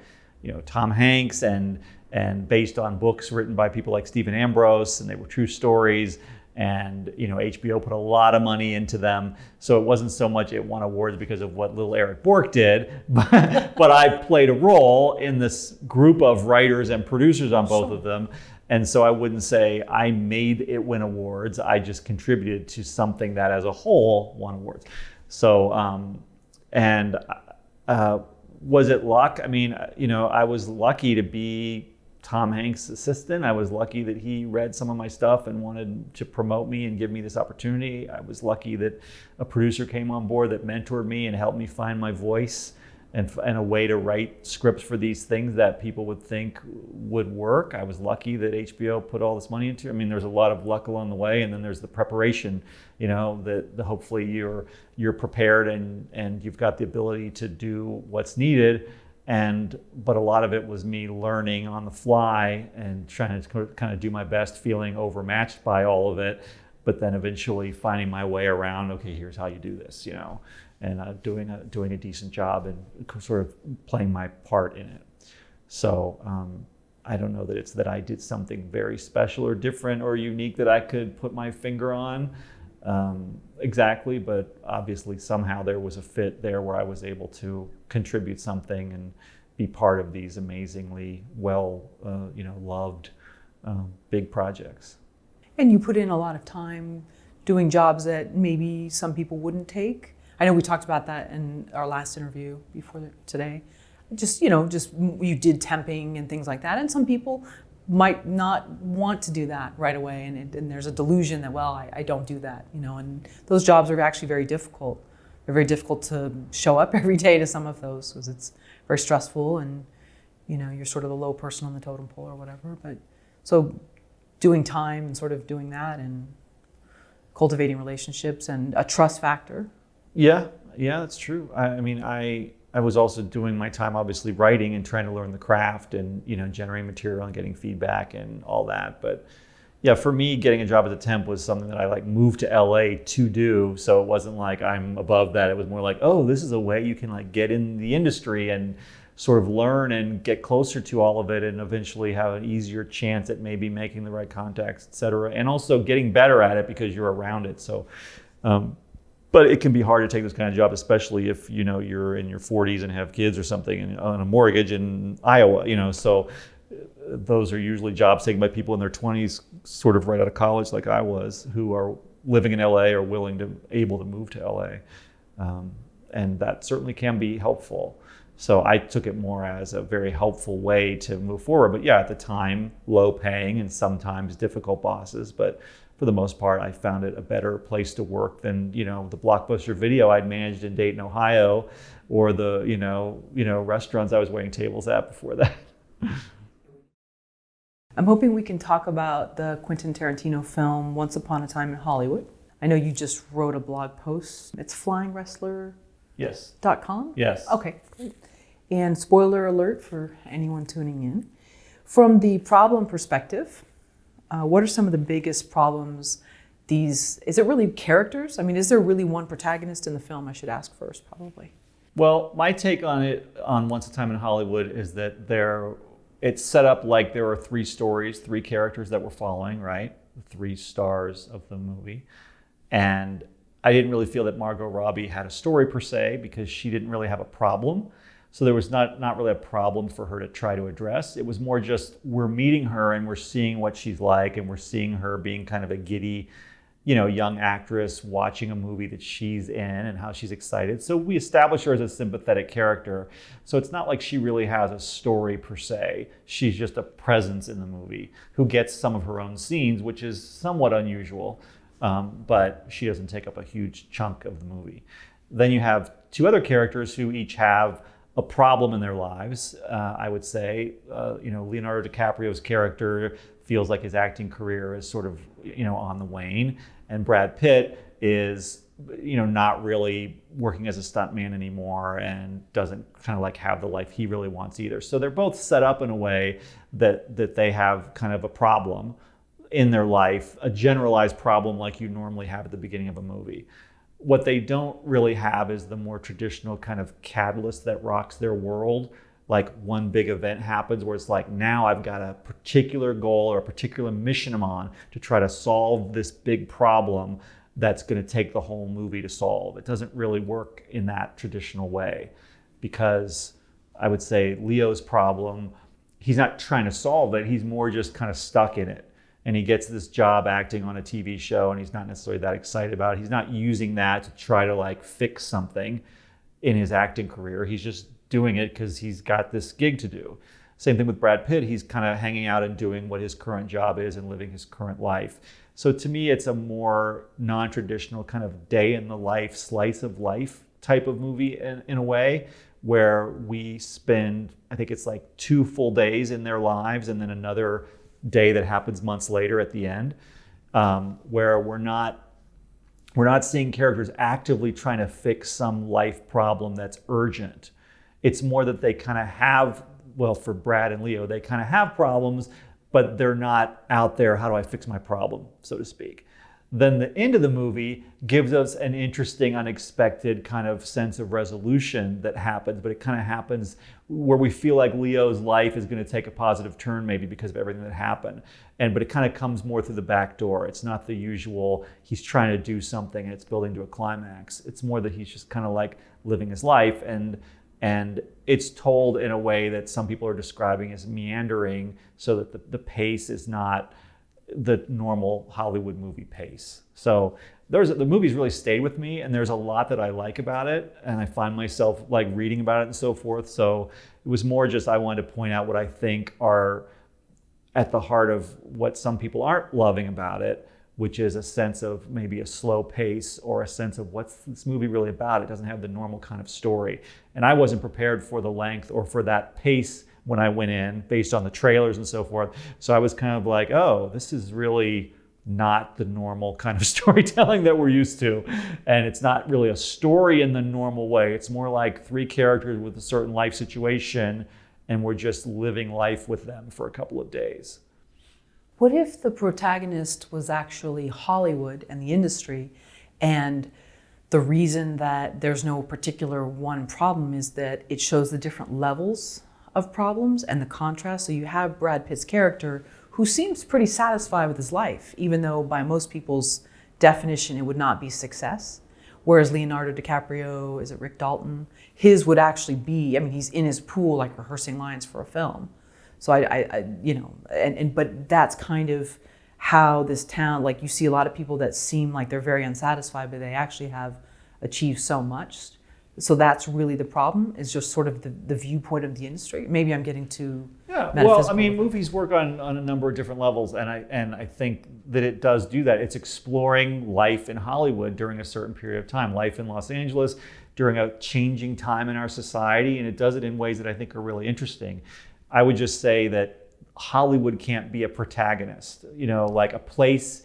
Tom Hanks and based on books written by people like Stephen Ambrose, and they were true stories. And HBO put a lot of money into them. So it wasn't so much it won awards because of what little Erik Bork did, but I played a role in this group of writers and producers on both of them. And so I wouldn't say I made it win awards. I just contributed to something that as a whole won awards. So, was it luck? I mean, I was lucky to be Tom Hanks' assistant. I was lucky that he read some of my stuff and wanted to promote me and give me this opportunity. I was lucky that a producer came on board that mentored me and helped me find my voice and a way to write scripts for these things that people would think would work. I was lucky that HBO put all this money into it. I mean, there's a lot of luck along the way, and then there's the preparation, that hopefully you're prepared and you've got the ability to do what's needed. But a lot of it was me learning on the fly and trying to kind of do my best, feeling overmatched by all of it, but then eventually finding my way around. Okay, here's how you do this, and doing a decent job and sort of playing my part in it. So I don't know that it's that I did something very special or different or unique that I could put my finger on exactly, but obviously somehow there was a fit there where I was able to contribute something and be part of these amazingly loved big projects. And you put in a lot of time doing jobs that maybe some people wouldn't take. I know we talked about that in our last interview before today. Just you did temping and things like that. And some people might not want to do that right away. And there's a delusion that, well, I don't do that, and those jobs are actually very difficult. They're very difficult to show up every day to some of those because it's very stressful and, you're sort of the low person on the totem pole or whatever. But so doing time and sort of doing that and cultivating relationships and a trust factor. Yeah, that's true. I was also doing my time obviously writing and trying to learn the craft and generating material and getting feedback and all that. But yeah, for me, getting a job as a temp was something that I moved to LA to do. So it wasn't like I'm above that. It was more like, oh, this is a way you can get in the industry and sort of learn and get closer to all of it and eventually have an easier chance at maybe making the right contacts, et cetera. And also getting better at it because you're around it. So, but it can be hard to take this kind of job, especially if you're in your 40s and have kids or something and on a mortgage in Iowa. So those are usually jobs taken by people in their 20s, sort of right out of college, like I was, who are living in LA or able to move to LA, and that certainly can be helpful. So I took it more as a very helpful way to move forward. But yeah, at the time, low paying and sometimes difficult bosses, but for the most part, I found it a better place to work than, the Blockbuster Video I'd managed in Dayton, Ohio, or the, restaurants I was waiting tables at before that. I'm hoping we can talk about the Quentin Tarantino film, Once Upon a Time in Hollywood. I know you just wrote a blog post. It's flyingwrestler.com? Yes. Yes. Okay, great. And spoiler alert for anyone tuning in. From the problem perspective, what are some of the biggest problems is it really characters? I mean, is there really one protagonist in the film? I should ask first, probably. Well, my take on it, on Once a Time in Hollywood, is that it's set up like there are three stories, three characters that we're following, right? The three stars of the movie. And I didn't really feel that Margot Robbie had a story per se because she didn't really have a problem. So there was not really a problem for her to try to address. It was more just we're meeting her and we're seeing what she's like and we're seeing her being kind of a giddy, young actress watching a movie that she's in and how she's excited. So we establish her as a sympathetic character. So it's not like she really has a story per se. She's just a presence in the movie who gets some of her own scenes, which is somewhat unusual, but she doesn't take up a huge chunk of the movie. Then you have two other characters who each have a problem in their lives. I would say, Leonardo DiCaprio's character feels like his acting career is sort of, on the wane, and Brad Pitt is, not really working as a stuntman anymore and doesn't kind of have the life he really wants either. So they're both set up in a way that they have kind of a problem in their life, a generalized problem like you normally have at the beginning of a movie. What they don't really have is the more traditional kind of catalyst that rocks their world. Like one big event happens where it's like, now I've got a particular goal or a particular mission I'm on to try to solve this big problem that's going to take the whole movie to solve. It doesn't really work in that traditional way because I would say Leo's problem he's not trying to solve it. He's more just kind of stuck in it. And he gets this job acting on a TV show and he's not necessarily that excited about it. He's not using that to try to like fix something in his acting career. He's just doing it because he's got this gig to do. Same thing with Brad Pitt. He's kind of hanging out and doing what his current job is and living his current life. So to me, it's a more non-traditional kind of day in the life, slice of life type of movie in a way, where we spend, I think it's like 2 full days in their lives and then another day that happens months later at the end, where we're not seeing characters actively trying to fix some life problem that's urgent. It's more that they kind of have, well, for Brad and Leo, they kind of have problems, but they're not out there, how do I fix my problem, so to speak. Then the end of the movie gives us an interesting, unexpected kind of sense of resolution that happens, but it kind of happens where we feel like Leo's life is going to take a positive turn maybe because of everything that happened. But it kind of comes more through the back door. It's not the usual, he's trying to do something and it's building to a climax. It's more that he's just kind of like living his life, and it's told in a way that some people are describing as meandering, so that the pace is not the normal Hollywood movie pace. So the movie's really stayed with me, and there's a lot that I like about it, and I find myself like reading about it and so forth. So it was more just I wanted to point out what I think are at the heart of what some people aren't loving about it, which is a sense of maybe a slow pace or a sense of what's this movie really about. It doesn't have the normal kind of story. And I wasn't prepared for the length or for that pace when I went in based on the trailers and so forth. So I was kind of like, oh, this is really not the normal kind of storytelling that we're used to. And it's not really a story in the normal way. It's more like 3 characters with a certain life situation, and we're just living life with them for a couple of days. What if the protagonist was actually Hollywood and the industry, and the reason that there's no particular one problem is that it shows the different levels of problems and the contrast? So you have Brad Pitt's character who seems pretty satisfied with his life, even though by most people's definition it would not be success. Whereas Leonardo DiCaprio, is it Rick Dalton? His would actually be, I mean, he's in his pool like rehearsing lines for a film. So but that's kind of how this town, like you see a lot of people that seem like they're very unsatisfied, but they actually have achieved so much. So that's really the problem, is just sort of the viewpoint of the industry. Maybe I'm getting too metaphysical. Well, I mean, movies work on a number of different levels, and I think that it does do that. It's exploring life in Hollywood during a certain period of time, life in Los Angeles during a changing time in our society, and it does it in ways that I think are really interesting. I would just say that Hollywood can't be a protagonist. Like a place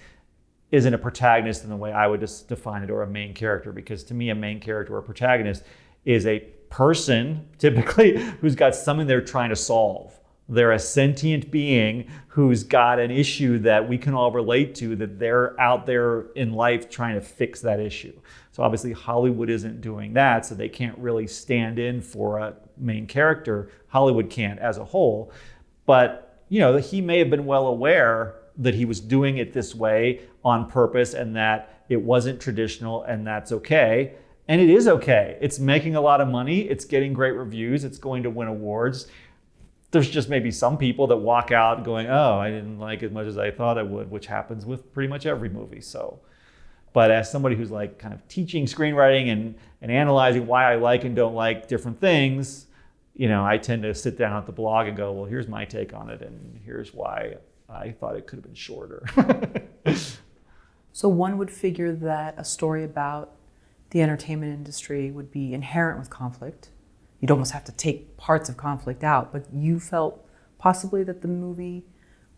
isn't a protagonist in the way I would just define it, or a main character, because to me a main character or a protagonist is a person typically who's got something they're trying to solve. They're a sentient being who's got an issue that we can all relate to, that they're out there in life trying to fix that issue. So obviously Hollywood isn't doing that, so they can't really stand in for a main character. Hollywood can't as a whole, but he may have been well aware that he was doing it this way on purpose and that it wasn't traditional, and that's okay. And it is okay. It's making a lot of money. It's getting great reviews. It's going to win awards. There's just maybe some people that walk out going, oh, I didn't like it as much as I thought I would, which happens with pretty much every movie. So, but as somebody who's like kind of teaching screenwriting and analyzing why I like and don't like different things, I tend to sit down at the blog and go, well, here's my take on it, and here's why I thought it could have been shorter. So one would figure that a story about the entertainment industry would be inherent with conflict. You'd almost have to take parts of conflict out, but you felt possibly that the movie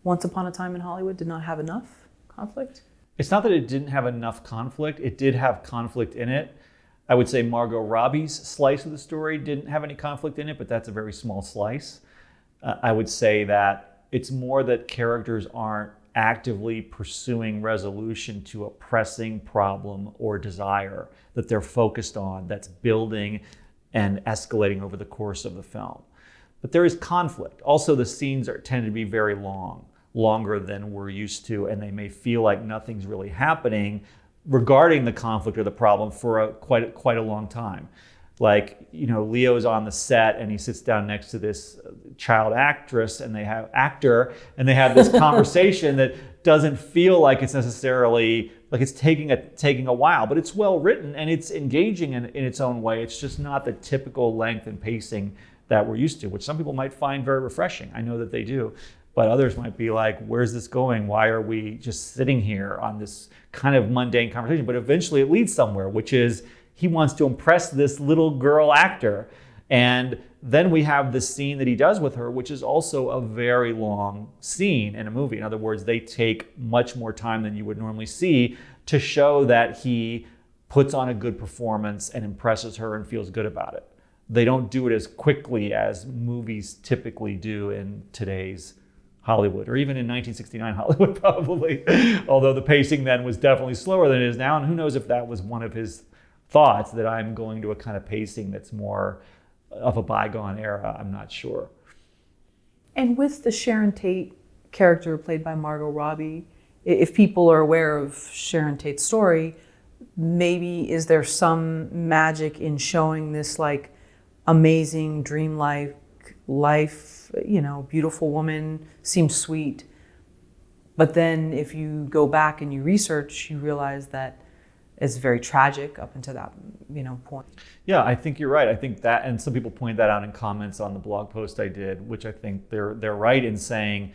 Once Upon a Time in Hollywood did not have enough conflict? It's not that it didn't have enough conflict. It did have conflict in it. I would say Margot Robbie's slice of the story didn't have any conflict in it, but that's a very small slice. I would say that it's more that characters aren't actively pursuing resolution to a pressing problem or desire that they're focused on, that's building and escalating over the course of the film. But there is conflict. Also, the scenes tend to be very long, longer than we're used to, and they may feel like nothing's really happening regarding the conflict or the problem for quite a long time. Like, Leo's on the set and he sits down next to this child actress and they have this conversation that doesn't feel like it's necessarily like it's taking a while, but it's well written and it's engaging in its own way. It's just not the typical length and pacing that we're used to, which some people might find very refreshing. I know that they do. But others might be like, where's this going? Why are we just sitting here on this kind of mundane conversation? But eventually it leads somewhere, which is he wants to impress this little girl actor. And then we have the scene that he does with her, which is also a very long scene in a movie. In other words, they take much more time than you would normally see to show that he puts on a good performance and impresses her and feels good about it. They don't do it as quickly as movies typically do in today's Hollywood, or even in 1969 Hollywood probably, although the pacing then was definitely slower than it is now. And who knows if that was one of his thoughts, that I'm going to a kind of pacing that's more of a bygone era. I'm not sure. And with the Sharon Tate character played by Margot Robbie, if people are aware of Sharon Tate's story, maybe is there some magic in showing this like amazing dreamlike life, beautiful woman, seems sweet. But then if you go back and you research, you realize that it's very tragic up until that, point. Yeah, I think you're right. I think that, and some people point that out in comments on the blog post I did, which I think they're right in saying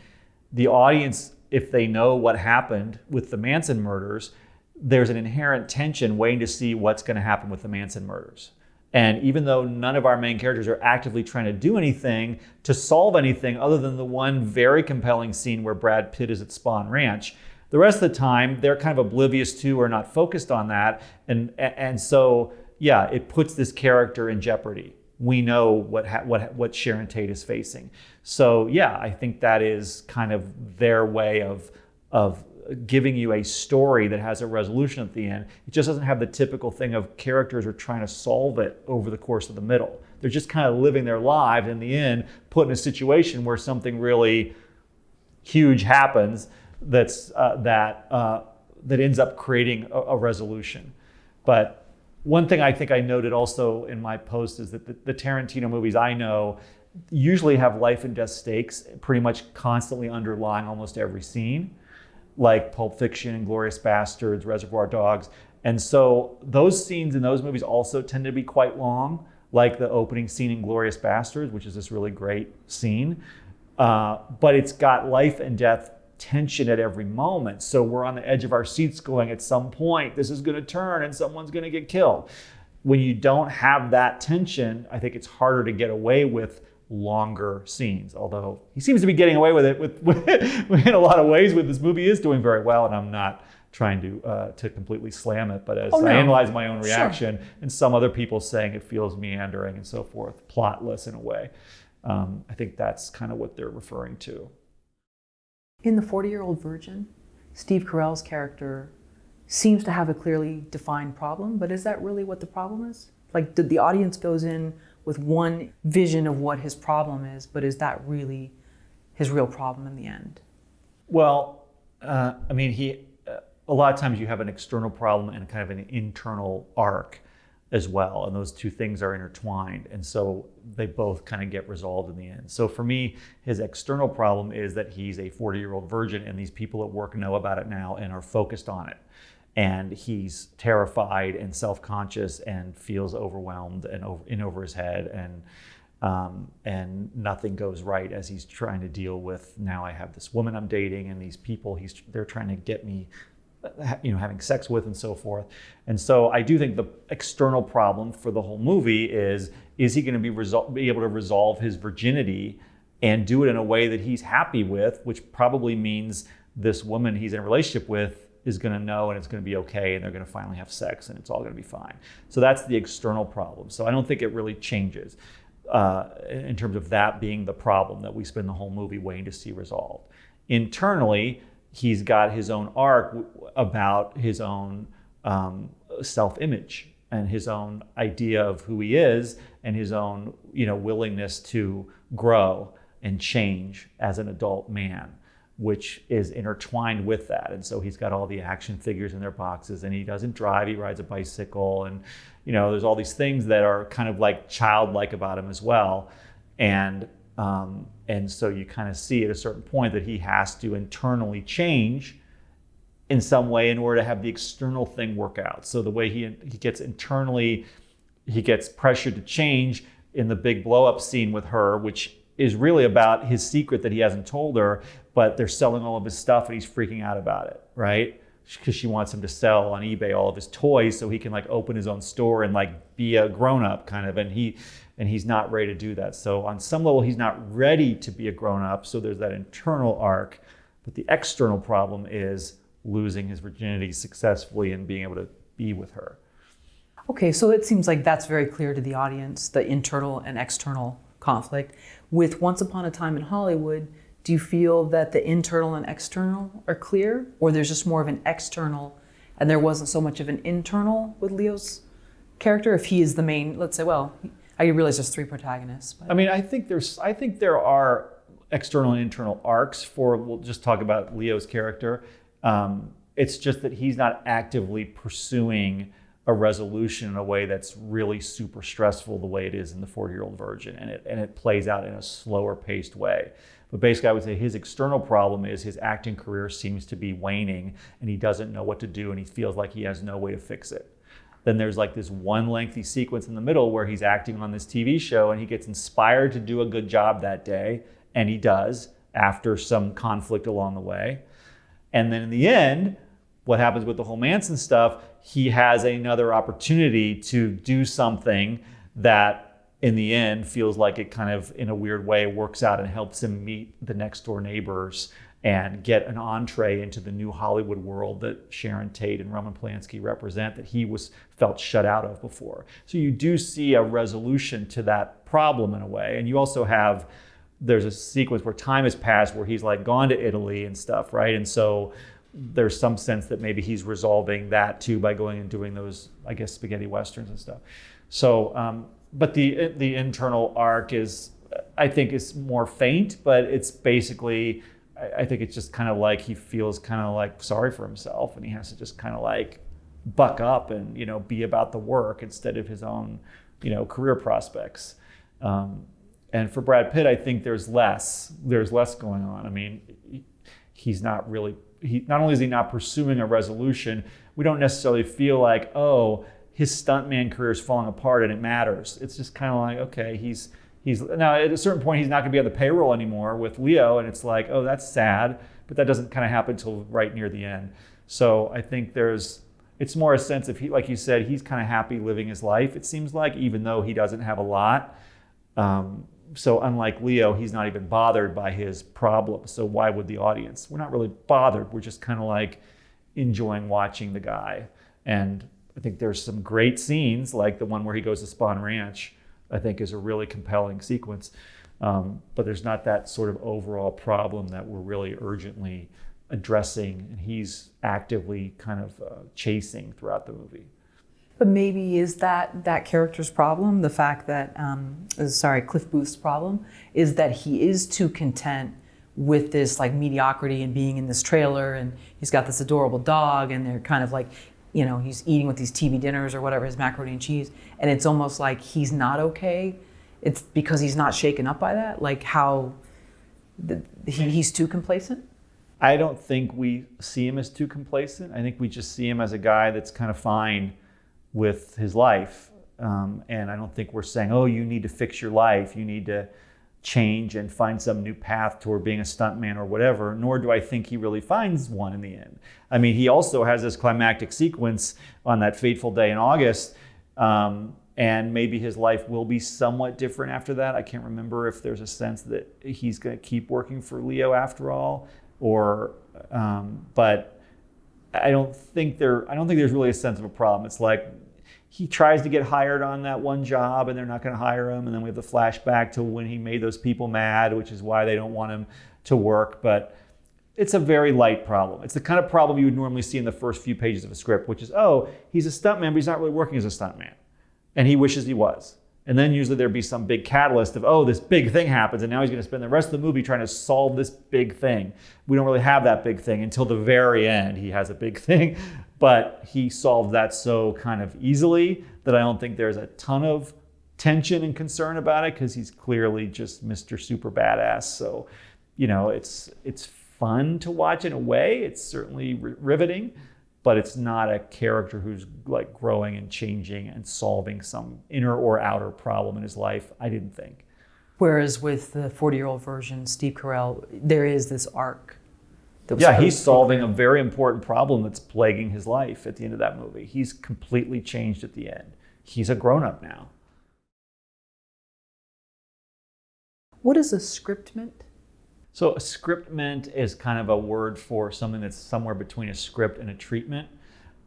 the audience, if they know what happened with the Manson murders, there's an inherent tension waiting to see what's going to happen with the Manson murders. And even though none of our main characters are actively trying to do anything to solve anything other than the one very compelling scene where Brad Pitt is at Spahn Ranch, the rest of the time they're kind of oblivious to or not focused on that. And so, yeah, it puts this character in jeopardy. We know what Sharon Tate is facing. So, yeah, I think that is kind of their way of giving you a story that has a resolution at the end. It just doesn't have the typical thing of characters are trying to solve it over the course of the middle. They're just kind of living their lives, in the end, put in a situation where something really huge happens that ends up creating a resolution. But one thing I think I noted also in my post is that the Tarantino movies I know usually have life and death stakes pretty much constantly underlying almost every scene, like Pulp Fiction, Inglourious Bastards, Reservoir Dogs. And so those scenes in those movies also tend to be quite long, like the opening scene in Inglourious Bastards, which is this really great scene. But it's got life and death tension at every moment. So we're on the edge of our seats going, at some point, this is going to turn and someone's going to get killed. When you don't have that tension, I think it's harder to get away with longer scenes, although he seems to be getting away with it with in a lot of ways. With this movie is doing very well, and I'm not trying to completely slam it, but as I analyze my own reaction, and some other people saying it feels meandering and so forth, plotless in a way, I think that's kind of what they're referring to. In The 40-Year-Old Virgin, Steve Carell's character seems to have a clearly defined problem, but is that really what the problem is? Like, the audience goes in with one vision of what his problem is, but is that really his real problem in the end? Well, a lot of times you have an external problem and kind of an internal arc as well, and those two things are intertwined, and so they both kind of get resolved in the end. So for me, his external problem is that he's a 40-year-old virgin, and these people at work know about it now and are focused on it. And he's terrified and self-conscious and feels overwhelmed and in over his head, and nothing goes right as he's trying to deal with, now I have this woman I'm dating and these people they're trying to get me having sex with and so forth. And so I do think the external problem for the whole movie is he going to be able to resolve his virginity and do it in a way that he's happy with, which probably means this woman he's in a relationship with is going to know and it's going to be okay and they're going to finally have sex and it's all going to be fine. So that's the external problem. So I don't think it really changes in terms of that being the problem that we spend the whole movie waiting to see resolved. Internally, he's got his own arc about his own self-image and his own idea of who he is and his own willingness to grow and change as an adult man, which is intertwined with that. And so he's got all the action figures in their boxes, and he doesn't drive, he rides a bicycle, and there's all these things that are kind of like childlike about him as well. And so you kind of see at a certain point that he has to internally change in some way in order to have the external thing work out. So the way he gets internally, he gets pressured to change in the big blow up scene with her, which is really about his secret that he hasn't told her, but they're selling all of his stuff and he's freaking out about it, right? Because she wants him to sell on eBay all of his toys so he can like open his own store and like be a grown-up kind of, and he's not ready to do that. So on some level, he's not ready to be a grown-up, so there's that internal arc, but the external problem is losing his virginity successfully and being able to be with her. Okay, so it seems like that's very clear to the audience, the internal and external conflict. With Once Upon a Time in Hollywood, do you feel that the internal and external are clear, or there's just more of an external and there wasn't so much of an internal with Leo's character? If he is the main, let's say, well, I realize there's 3 protagonists. But. I mean, I think there are external and internal arcs we'll just talk about Leo's character. It's just that he's not actively pursuing a resolution in a way that's really super stressful the way it is in the 40-Year-Old Virgin, and it plays out in a slower paced way. But basically, I would say his external problem is his acting career seems to be waning, and he doesn't know what to do, and he feels like he has no way to fix it. Then there's like this one lengthy sequence in the middle where he's acting on this TV show, and he gets inspired to do a good job that day, and he does after some conflict along the way. And then in the end, what happens with the whole Manson stuff, he has another opportunity to do something that in the end feels like it kind of in a weird way works out and helps him meet the next door neighbors and get an entree into the new Hollywood world that Sharon Tate and Roman Polanski represent, that he felt shut out of before. So you do see a resolution to that problem in a way. And you also there's a sequence where time has passed where he's like gone to Italy and stuff, right? And so there's some sense that maybe he's resolving that too by going and doing those, I guess, spaghetti westerns and stuff. So, but the internal arc I think is more faint, but it's basically, I think it's just kind of like he feels kind of like sorry for himself, and he has to just kind of like buck up and be about the work instead of his own career prospects. And for Brad Pitt, I think there's less going on. I mean, not only is he not pursuing a resolution, we don't necessarily feel like, oh, his stuntman career is falling apart and it matters. It's just kind of like, okay, he's now at a certain point, he's not going to be on the payroll anymore with Leo, and it's like, oh, that's sad, but that doesn't kind of happen until right near the end. So I think it's more a sense of, like you said, he's kind of happy living his life, it seems like, even though he doesn't have a lot. So unlike Leo, he's not even bothered by his problems. So why would the audience? We're not really bothered. We're just kind of like enjoying watching the guy. And I think there's some great scenes, like the one where he goes to Spahn Ranch, I think is a really compelling sequence. But there's not that sort of overall problem that we're really urgently addressing, and he's actively kind of chasing throughout the movie. But maybe is that character's problem, the fact that, Cliff Booth's problem, is that he is too content with this like mediocrity and being in this trailer, and he's got this adorable dog, and they're kind of like, he's eating with these TV dinners or whatever, his macaroni and cheese, and it's almost like he's not okay. It's because he's not shaken up by that, like how he's too complacent? I don't think we see him as too complacent. I think we just see him as a guy that's kind of fine with his life. And I don't think we're saying, oh, you need to fix your life. You need to change and find some new path toward being a stuntman or whatever, nor do I think he really finds one in the end. I mean, he also has this climactic sequence on that fateful day in August, and maybe his life will be somewhat different after that. I can't remember if there's a sense that he's going to keep working for Leo after all, or, but I don't think there's really a sense of a problem. It's like he tries to get hired on that one job and they're not going to hire him. And then we have the flashback to when he made those people mad, which is why they don't want him to work. But it's a very light problem. It's the kind of problem you would normally see in the first few pages of a script, which is, oh, he's a stuntman, but he's not really working as a stuntman. And he wishes he was. And then usually there'd be some big catalyst of, oh, this big thing happens, and now he's going to spend the rest of the movie trying to solve this big thing. We don't really have that big thing until the very end. He has a big thing, but he solved that so kind of easily that I don't think there's a ton of tension and concern about it, because he's clearly just Mr. Super Badass. So, it's fun to watch in a way. It's certainly riveting, but it's not a character who's like growing and changing and solving some inner or outer problem in his life, I didn't think. Whereas with the 40-year-old version, Steve Carell, there is this arc. Yeah, he's solving a very important problem that's plaguing his life at the end of that movie. He's completely changed at the end. He's a grown-up now. What is a scriptment? So a scriptment is kind of a word for something that's somewhere between a script and a treatment,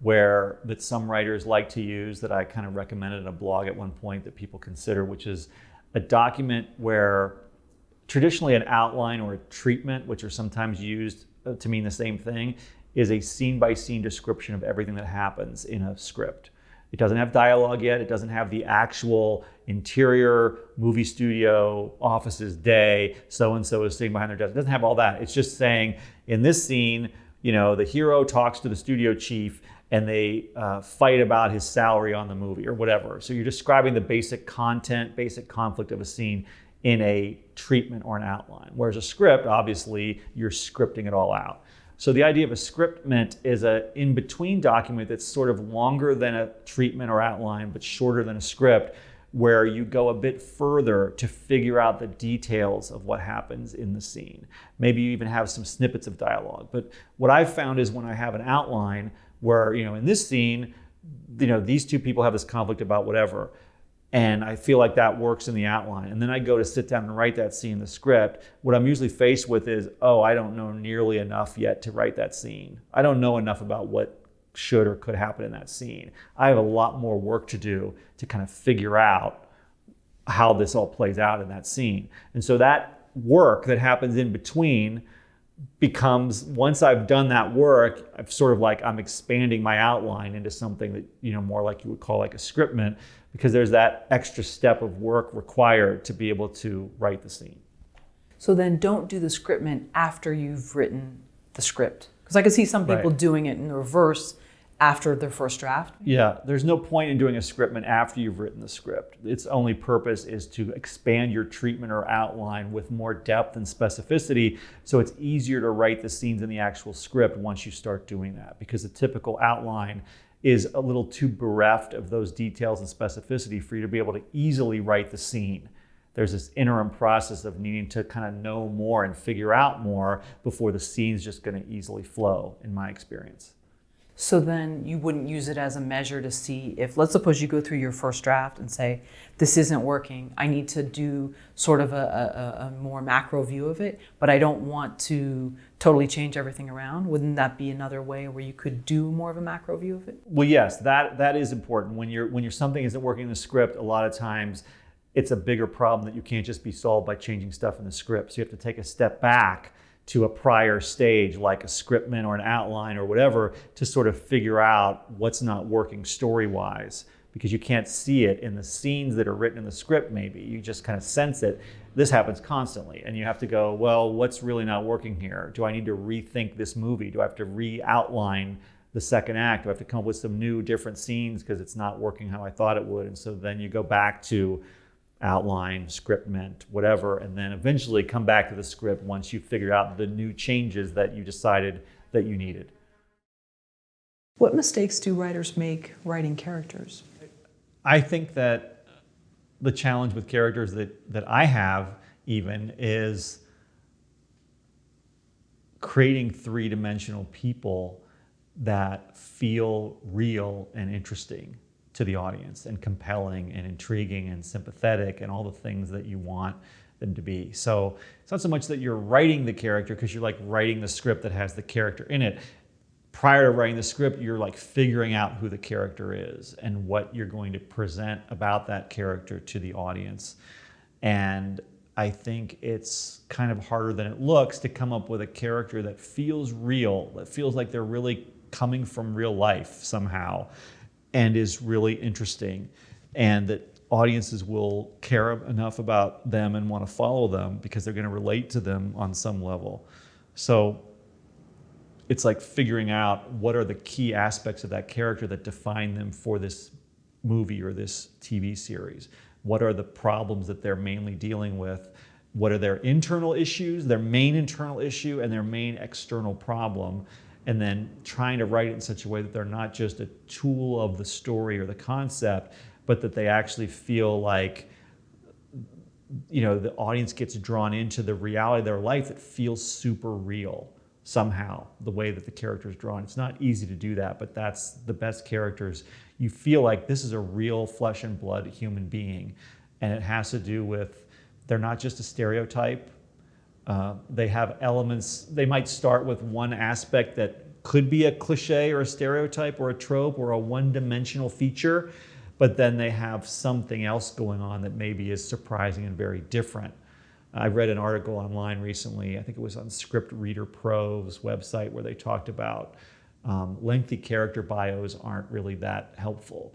that some writers like to use, that I kind of recommended in a blog at one point that people consider, which is a document where traditionally an outline or a treatment, which are sometimes used to mean the same thing, is a scene-by-scene description of everything that happens in a script. It doesn't have dialogue yet. It doesn't have the actual interior movie studio office's day. So-and-so is sitting behind their desk. It doesn't have all that. It's just saying, in this scene, the hero talks to the studio chief and they fight about his salary on the movie or whatever. So you're describing the basic content, basic conflict of a scene in a treatment or an outline. Whereas a script, obviously, you're scripting it all out. So the idea of a scriptment is an in-between document that's sort of longer than a treatment or outline, but shorter than a script, where you go a bit further to figure out the details of what happens in the scene. Maybe you even have some snippets of dialogue. But what I've found is when I have an outline where, in this scene, these two people have this conflict about whatever, and I feel like that works in the outline. And then I go to sit down and write that scene in the script. What I'm usually faced with is, I don't know nearly enough yet to write that scene. I don't know enough about what should or could happen in that scene. I have a lot more work to do to kind of figure out how this all plays out in that scene. And so that work that happens in between becomes, once I've done that work, I've sort of like, I'm expanding my outline into something that, more like you would call like a scriptment, because there's that extra step of work required to be able to write the scene. So then don't do the scriptment after you've written the script. Because I can see some people doing it in the reverse after their first draft. Yeah, there's no point in doing a scriptment after you've written the script. Its only purpose is to expand your treatment or outline with more depth and specificity, so it's easier to write the scenes in the actual script once you start doing that, because a typical outline is a little too bereft of those details and specificity for you to be able to easily write the scene. There's this interim process of needing to kind of know more and figure out more before the scene's just going to easily flow, in my experience. So then you wouldn't use it as a measure to see if, let's suppose you go through your first draft and say, this isn't working. I need to do sort of a more macro view of it, but I don't want to totally change everything around. Wouldn't that be another way where you could do more of a macro view of it? Well, yes, that is important. When something isn't working in the script, a lot of times it's a bigger problem that you can't just be solved by changing stuff in the script. So you have to take a step back to a prior stage, like a scriptment or an outline or whatever, to sort of figure out what's not working story-wise, because you can't see it in the scenes that are written in the script. Maybe you just kind of sense it. This happens constantly, and you have to go, well, what's really not working here? Do I need to rethink this movie? Do I have to re-outline the second act? Do I have to come up with some new, different scenes because it's not working how I thought it would? And so then you go back to outline, scriptment, whatever, and then eventually come back to the script once you figure out the new changes that you decided that you needed. What mistakes do writers make writing characters? I think that the challenge with characters that I have even is creating three-dimensional people that feel real and interesting to the audience, and compelling and intriguing and sympathetic and all the things that you want them to be. So it's not so much that you're writing the character, because you're like writing the script that has the character in it. Prior to writing the script, you're like figuring out who the character is and what you're going to present about that character to the audience. And I think it's kind of harder than it looks to come up with a character that feels real, that feels like they're really coming from real life somehow, and is really interesting, and that audiences will care enough about them and want to follow them because they're going to relate to them on some level. So it's like figuring out what are the key aspects of that character that define them for this movie or this TV series. What are the problems that they're mainly dealing with? What are their internal issues, their main internal issue, and their main external problem? And then trying to write it in such a way that they're not just a tool of the story or the concept, but that they actually feel like, you know, the audience gets drawn into the reality of their life that feels super real somehow, the way that the character is drawn. It's not easy to do that, but that's the best characters. You feel like this is a real flesh and blood human being, and it has to do with, they're not just a stereotype. They have elements, they might start with one aspect that could be a cliche or a stereotype or a trope or a one-dimensional feature, but then they have something else going on that maybe is surprising and very different. I read an article online recently, I think it was on Script Reader Pro's website, where they talked about lengthy character bios aren't really that helpful.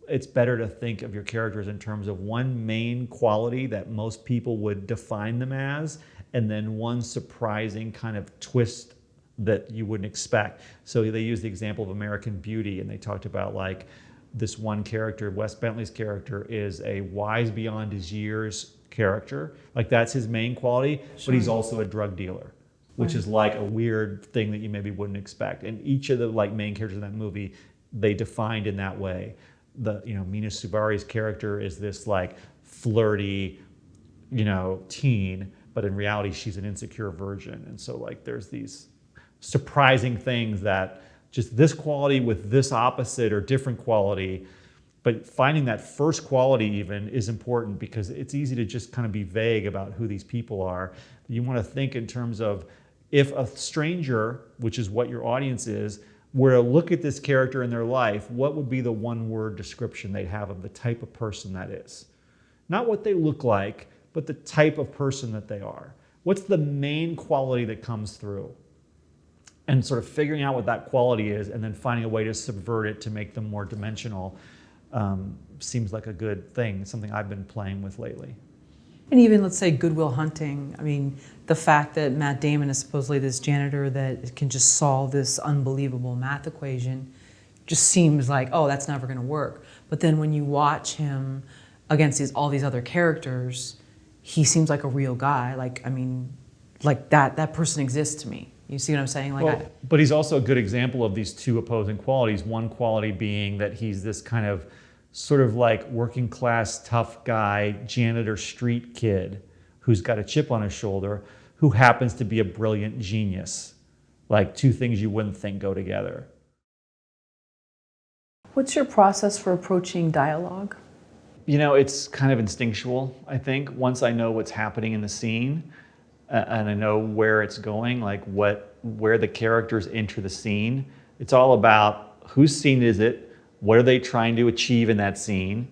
It's better to think of your characters in terms of one main quality that most people would define them as, and then one surprising kind of twist that you wouldn't expect. So they used the example of American Beauty, and they talked about like this one character, Wes Bentley's character, is a wise beyond his years character. Like that's his main quality, Sure. but he's also a drug dealer, which is like a weird thing that you maybe wouldn't expect. And each of the like main characters in that movie, they defined in that way. The, you know, Mina Subari's character is this like flirty, you know, teen, but in reality she's an insecure virgin. And so like there's these surprising things that just this quality with this opposite or different quality, but finding that first quality even is important, because it's easy to just kind of be vague about who these people are. You want to think in terms of, if a stranger, which is what your audience is, were to look at this character in their life, what would be the one-word description they'd have of the type of person that is? Not what they look like, but the type of person that they are. What's the main quality that comes through? And sort of figuring out what that quality is and then finding a way to subvert it to make them more dimensional seems like a good thing. It's something I've been playing with lately. And even, let's say, Good Will Hunting. I mean, the fact that Matt Damon is supposedly this janitor that can just solve this unbelievable math equation just seems like, oh, that's never going to work. But then when you watch him against all these other characters, he seems like a real guy. Like, I mean, like that person exists to me. You see what I'm saying? Like, well, but he's also a good example of these two opposing qualities. One quality being that he's this kind of sort of like working class, tough guy, janitor street kid who's got a chip on his shoulder, who happens to be a brilliant genius. Like two things you wouldn't think go together. what's your process for approaching dialogue? You know, it's kind of instinctual, I think. Once I know what's happening in the scene, and I know where it's going, like where the characters enter the scene, it's all about whose scene is it, what are they trying to achieve in that scene,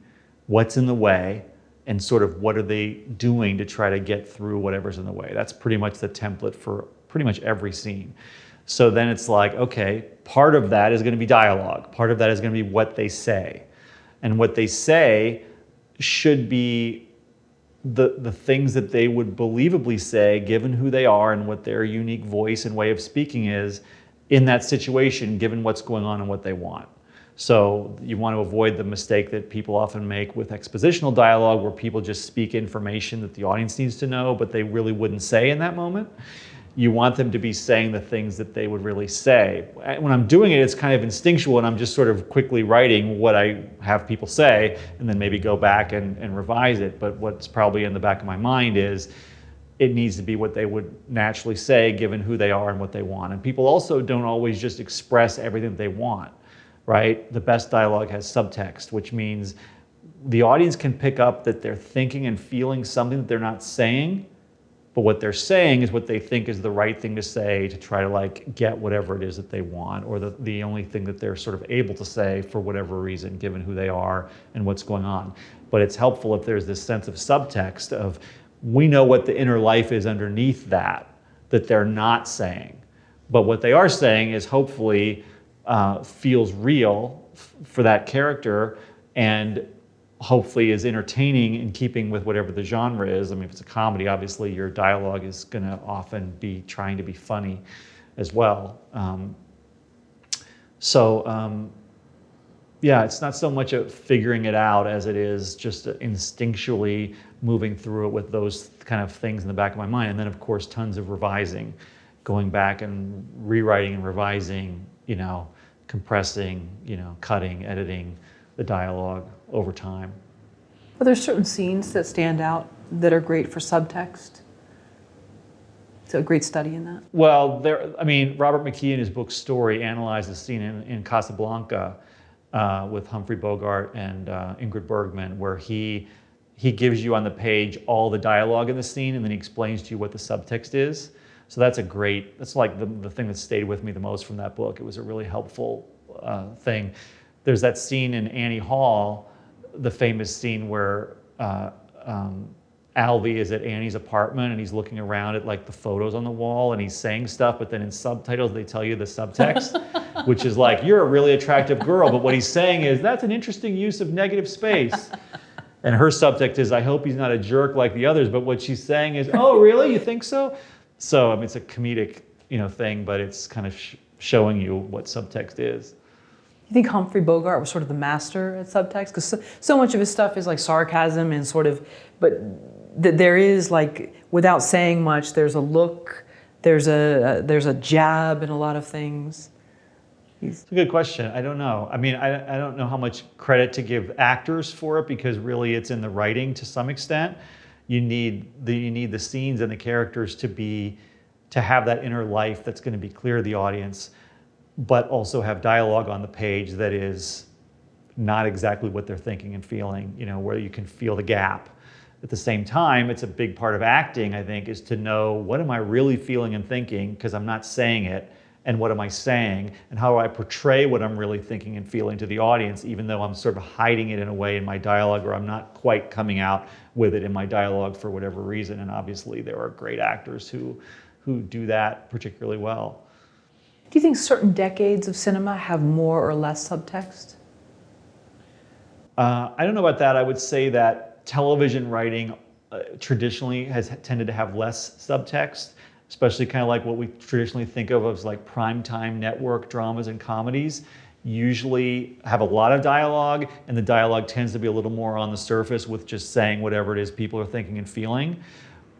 what's in the way, and sort of what are they doing to try to get through whatever's in the way. That's pretty much the template for pretty much every scene. So then it's like, okay, part of that is going to be dialogue. Part of that is going to be what they say. And what they say should be the things that they would believably say, given who they are and what their unique voice and way of speaking is in that situation, given what's going on and what they want. So you want to avoid the mistake that people often make with expositional dialogue, where people just speak information that the audience needs to know, but they really wouldn't say in that moment. You want them to be saying the things that they would really say. When I'm doing it, it's kind of instinctual, and I'm just sort of quickly writing what I have people say, and then maybe go back and revise it. But what's probably in the back of my mind is it needs to be what they would naturally say, given who they are and what they want. And people also don't always just express everything that they want, right? The best dialogue has subtext, which means the audience can pick up that they're thinking and feeling something that they're not saying, but what they're saying is what they think is the right thing to say to try to like get whatever it is that they want, or the only thing that they're sort of able to say for whatever reason, given who they are and what's going on. But it's helpful if there's this sense of subtext of, we know what the inner life is underneath that they're not saying. But what they are saying is hopefully feels real for that character, and hopefully is entertaining in keeping with whatever the genre is. I mean, if it's a comedy, obviously your dialogue is going to often be trying to be funny as well. Yeah, it's not so much of figuring it out as it is just instinctually moving through it with those kind of things in the back of my mind. And then, of course, tons of revising, going back and rewriting and revising, you know, compressing, you know, cutting, editing the dialogue over time. Are there certain scenes that stand out that are great for subtext? So a great study in that? Well, I mean, Robert McKee in his book Story analyzed the scene in Casablanca with Humphrey Bogart and Ingrid Bergman, where he gives you on the page all the dialogue in the scene, and then he explains to you what the subtext is. So that's like the thing that stayed with me the most from that book. It was a really helpful thing. There's that scene in Annie Hall, the famous scene where Alvy is at Annie's apartment and he's looking around at like the photos on the wall and he's saying stuff, but then in subtitles they tell you the subtext, which is like, you're a really attractive girl, but what he's saying is, that's an interesting use of negative space. And her subtext is, I hope he's not a jerk like the others, but what she's saying is, oh really, you think so? So I mean, it's a comedic, you know, thing, but it's kind of showing you what subtext is. You think Humphrey Bogart was sort of the master at subtext? Because so much of his stuff is like sarcasm and sort of, but there is like, without saying much, there's a look, there's a jab in a lot of things. It's a good question. I don't know. I mean, I don't know how much credit to give actors for it, because really it's in the writing to some extent. You need the scenes and the characters to have that inner life that's going to be clear to the audience, but also have dialogue on the page that is not exactly what they're thinking and feeling, you know, where you can feel the gap. At the same time, it's a big part of acting, I think, is to know, what am I really feeling and thinking, because I'm not saying it, and what am I saying, and how do I portray what I'm really thinking and feeling to the audience, even though I'm sort of hiding it in a way in my dialogue, or I'm not quite coming out with it in my dialogue for whatever reason. And obviously there are great actors who do that particularly well. Do you think certain decades of cinema have more or less subtext? I don't know about that. I would say that television writing traditionally has tended to have less subtext, especially kind of like what we traditionally think of as like primetime network dramas and comedies. Usually have a lot of dialogue, and the dialogue tends to be a little more on the surface with just saying whatever it is people are thinking and feeling.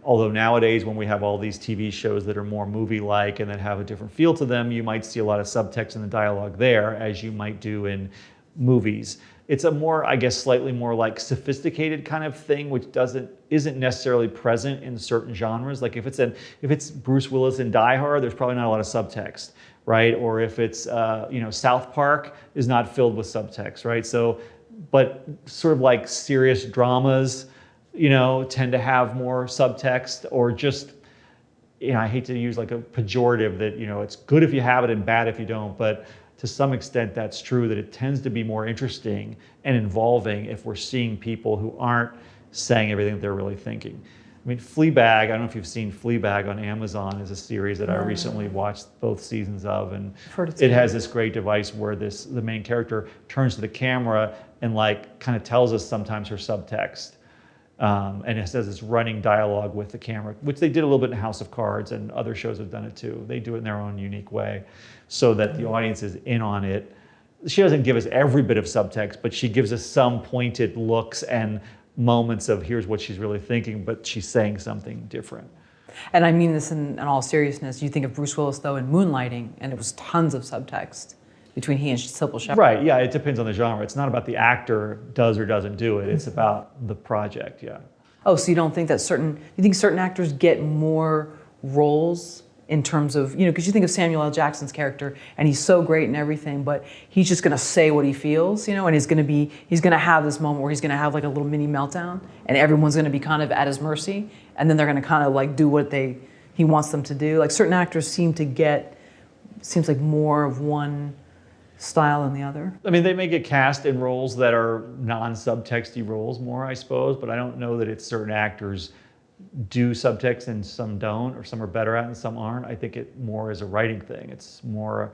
Although nowadays, when we have all these TV shows that are more movie-like and that have a different feel to them, you might see a lot of subtext in the dialogue there, as you might do in movies. It's a more, I guess, slightly more like sophisticated kind of thing, which isn't necessarily present in certain genres. Like if it's Bruce Willis in Die Hard, there's probably not a lot of subtext, right? Or if it's you know, South Park is not filled with subtext, right? So, but sort of like serious dramas, you know, tend to have more subtext, or just, you know, I hate to use like a pejorative that, you know, it's good if you have it and bad if you don't, but to some extent that's true, that it tends to be more interesting and involving if we're seeing people who aren't saying everything that they're really thinking. I mean, Fleabag, I don't know if you've seen Fleabag on Amazon, is a series that I recently watched both seasons of, and it has this great device where the main character turns to the camera and like kind of tells us sometimes her subtext. And it says this running dialogue with the camera, which they did a little bit in House of Cards, and other shows have done it too. They do it in their own unique way, so that the audience is in on it. She doesn't give us every bit of subtext, but she gives us some pointed looks and moments of here's what she's really thinking, but she's saying something different. And I mean this in all seriousness. You think of Bruce Willis, though, in Moonlighting, and it was tons of subtext between he and Sybil Shepherd. Right, yeah, it depends on the genre. It's not about the actor does or doesn't do it. It's about the project, yeah. Oh, so you don't think that you think certain actors get more roles in terms of, you know, because you think of Samuel L. Jackson's character, and he's so great and everything, but he's just gonna say what he feels, you know, and he's gonna have this moment where he's gonna have like a little mini meltdown, and everyone's gonna be kind of at his mercy, and then they're gonna kind of like do what he wants them to do. Like certain actors seems like more of one style than the other. I mean, they may get cast in roles that are non-subtexty roles more, I suppose, but I don't know that it's certain actors do subtext and some don't, or some are better at it and some aren't. I think it more is a writing thing. It's more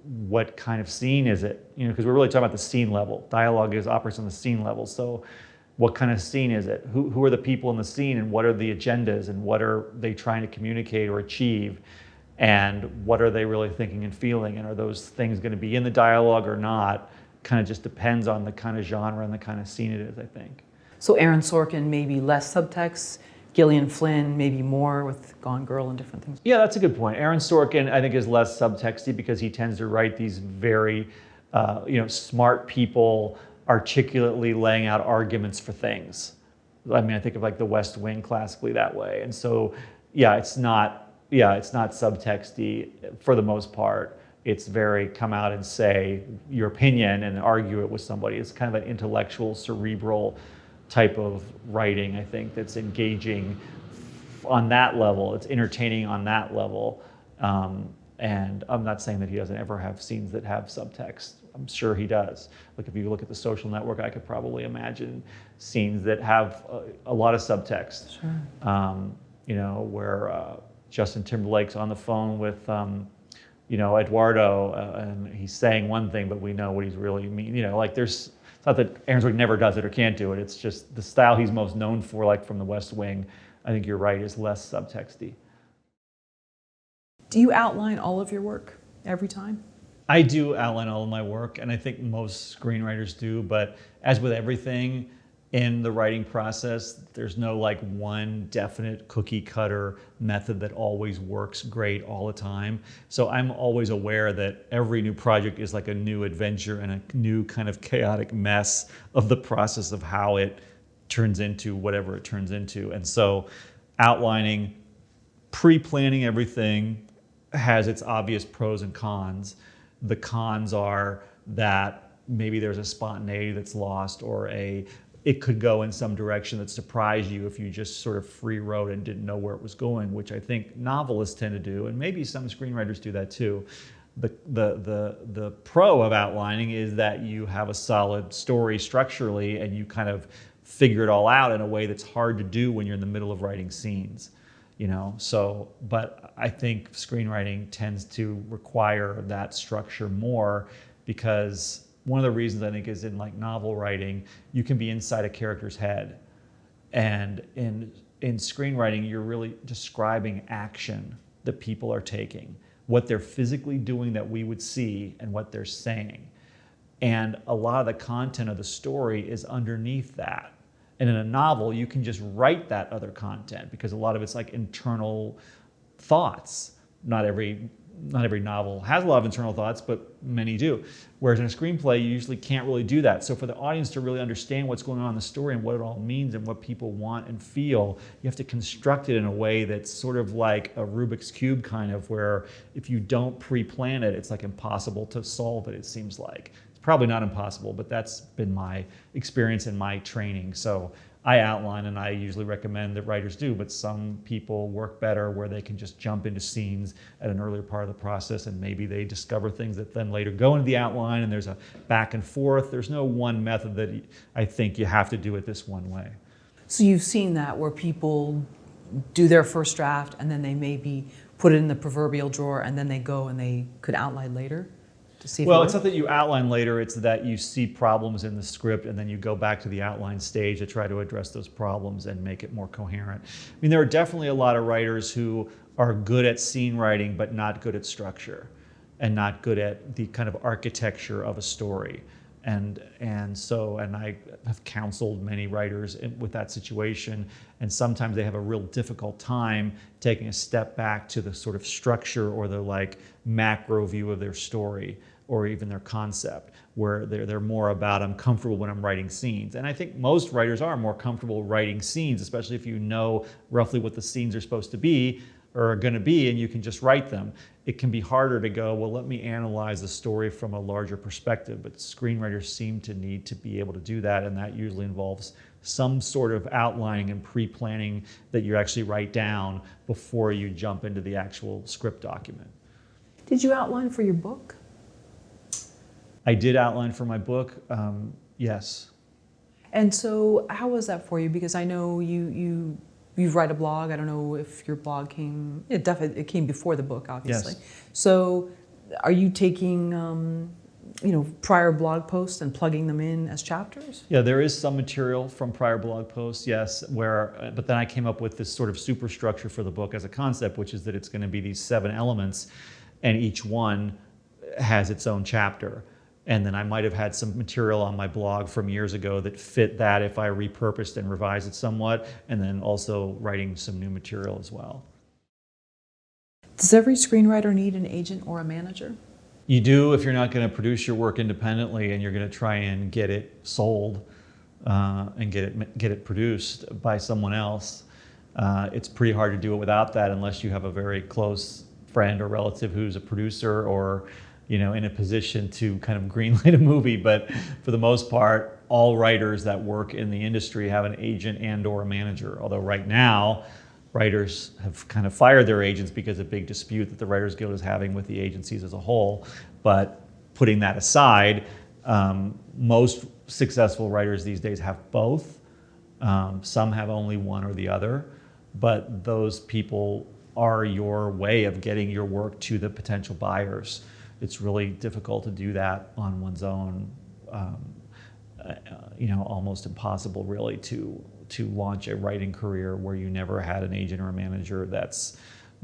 what kind of scene is it? You know, because we're really talking about the scene level. Dialogue operates on the scene level. So what kind of scene is it? Who are the people in the scene, and what are the agendas, and what are they trying to communicate or achieve? And what are they really thinking and feeling? And are those things going to be in the dialogue or not? Kind of just depends on the kind of genre and the kind of scene it is, I think. So Aaron Sorkin, maybe less subtext. Gillian Flynn, maybe more with Gone Girl and different things. Yeah, that's a good point. Aaron Sorkin, I think, is less subtexty because he tends to write these very, smart people articulately laying out arguments for things. I mean, I think of like The West Wing classically that way. And so, it's not subtexty for the most part. It's very come out and say your opinion and argue it with somebody. It's kind of an intellectual, cerebral type of writing, I think, that's engaging on that level. It's entertaining on that level. And I'm not saying that he doesn't ever have scenes that have subtext. I'm sure he does. Like if you look at The Social Network, I could probably imagine scenes that have a lot of subtext. Sure. Where Justin Timberlake's on the phone with Eduardo, and he's saying one thing, but we know what he's really mean. It's not that Aaron Sorkin never does it or can't do it. It's just the style he's most known for, like from The West Wing, I think you're right, is less subtexty. Do you outline all of your work every time? I do outline all of my work, and I think most screenwriters do, but as with everything in the writing process, there's no like one definite cookie cutter method that always works great all the time. So I'm always aware that every new project is like a new adventure and a new kind of chaotic mess of the process of how it turns into whatever it turns into. And so outlining, pre-planning everything has its obvious pros and cons. The cons are that maybe there's a spontaneity that's lost, or it could go in some direction that surprised you if you just sort of free wrote and didn't know where it was going, which I think novelists tend to do, and maybe some screenwriters do that too. The pro of outlining is that you have a solid story structurally, and you kind of figure it all out in a way that's hard to do when you're in the middle of writing scenes. But I think screenwriting tends to require that structure more, because one of the reasons I think is in like novel writing, you can be inside a character's head. And in screenwriting, you're really describing action that people are taking, what they're physically doing that we would see, and what they're saying. And a lot of the content of the story is underneath that. And in a novel, you can just write that other content because a lot of it's like internal thoughts. Not every novel has a lot of internal thoughts, but many do. Whereas in a screenplay, you usually can't really do that. So for the audience to really understand what's going on in the story and what it all means and what people want and feel, you have to construct it in a way that's sort of like a Rubik's Cube kind of, where if you don't pre-plan it, it's like impossible to solve it, it seems like. Probably not impossible, but that's been my experience and my training. So I outline, and I usually recommend that writers do, but some people work better where they can just jump into scenes at an earlier part of the process, and maybe they discover things that then later go into the outline, and there's a back and forth. There's no one method that I think you have to do it this one way. So you've seen that where people do their first draft and then they maybe put it in the proverbial drawer, and then they go and they could outline later? Well, it's not that you outline later, it's that you see problems in the script and then you go back to the outline stage to try to address those problems and make it more coherent. I mean, there are definitely a lot of writers who are good at scene writing but not good at structure and not good at the kind of architecture of a story. And I have counseled many writers with that situation, and sometimes they have a real difficult time taking a step back to the sort of structure or the like macro view of their story or even their concept, where they're more about, I'm comfortable when I'm writing scenes. And I think most writers are more comfortable writing scenes, especially if you know roughly what the scenes are supposed to be or are going to be, and you can just write them. It can be harder to go, well, let me analyze the story from a larger perspective, but screenwriters seem to need to be able to do that, and that usually involves some sort of outlining and pre-planning that you actually write down before you jump into the actual script document. Did you outline for your book? I did outline for my book, yes. And so how was that for you? Because I know you write a blog. I don't know if your blog came, it came before the book, obviously. Yes. So Are you taking prior blog posts and plugging them in as chapters? Yeah, there is some material from prior blog posts, yes, but then I came up with this sort of superstructure for the book as a concept, which is that it's going to be these 7 elements, and each one has its own chapter. And then I might have had some material on my blog from years ago that fit that if I repurposed and revised it somewhat, and then also writing some new material as well. Does every screenwriter need an agent or a manager? You do if you're not going to produce your work independently and you're going to try and get it sold and get it produced by someone else. It's pretty hard to do it without that unless you have a very close friend or relative who's a producer or in a position to kind of greenlight a movie. But for the most part, all writers that work in the industry have an agent and or a manager. Although right now, writers have kind of fired their agents because of a big dispute that the Writers Guild is having with the agencies as a whole. But putting that aside, most successful writers these days have both. Some have only one or the other, but those people are your way of getting your work to the potential buyers. It's really difficult to do that on one's own. Almost impossible really to launch a writing career where you never had an agent or a manager that's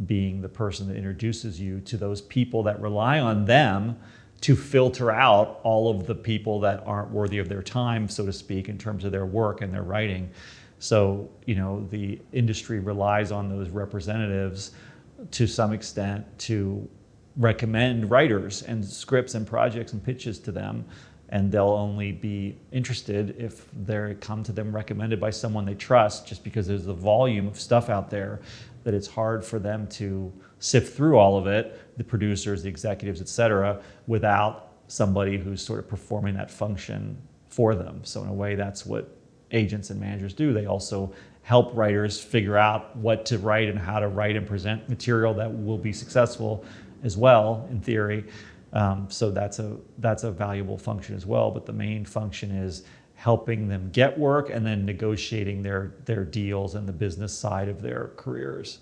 being the person that introduces you to those people that rely on them to filter out all of the people that aren't worthy of their time, so to speak, in terms of their work and their writing. So, the industry relies on those representatives to some extent to recommend writers and scripts and projects and pitches to them. And they'll only be interested if they come to them recommended by someone they trust, just because there's a volume of stuff out there that it's hard for them to sift through all of it, the producers, the executives, et cetera, without somebody who's sort of performing that function for them. So in a way, that's what agents and managers do. They also help writers figure out what to write and how to write and present material that will be successful as well, in theory. So that's a valuable function as well. But the main function is helping them get work and then negotiating their deals and the business side of their careers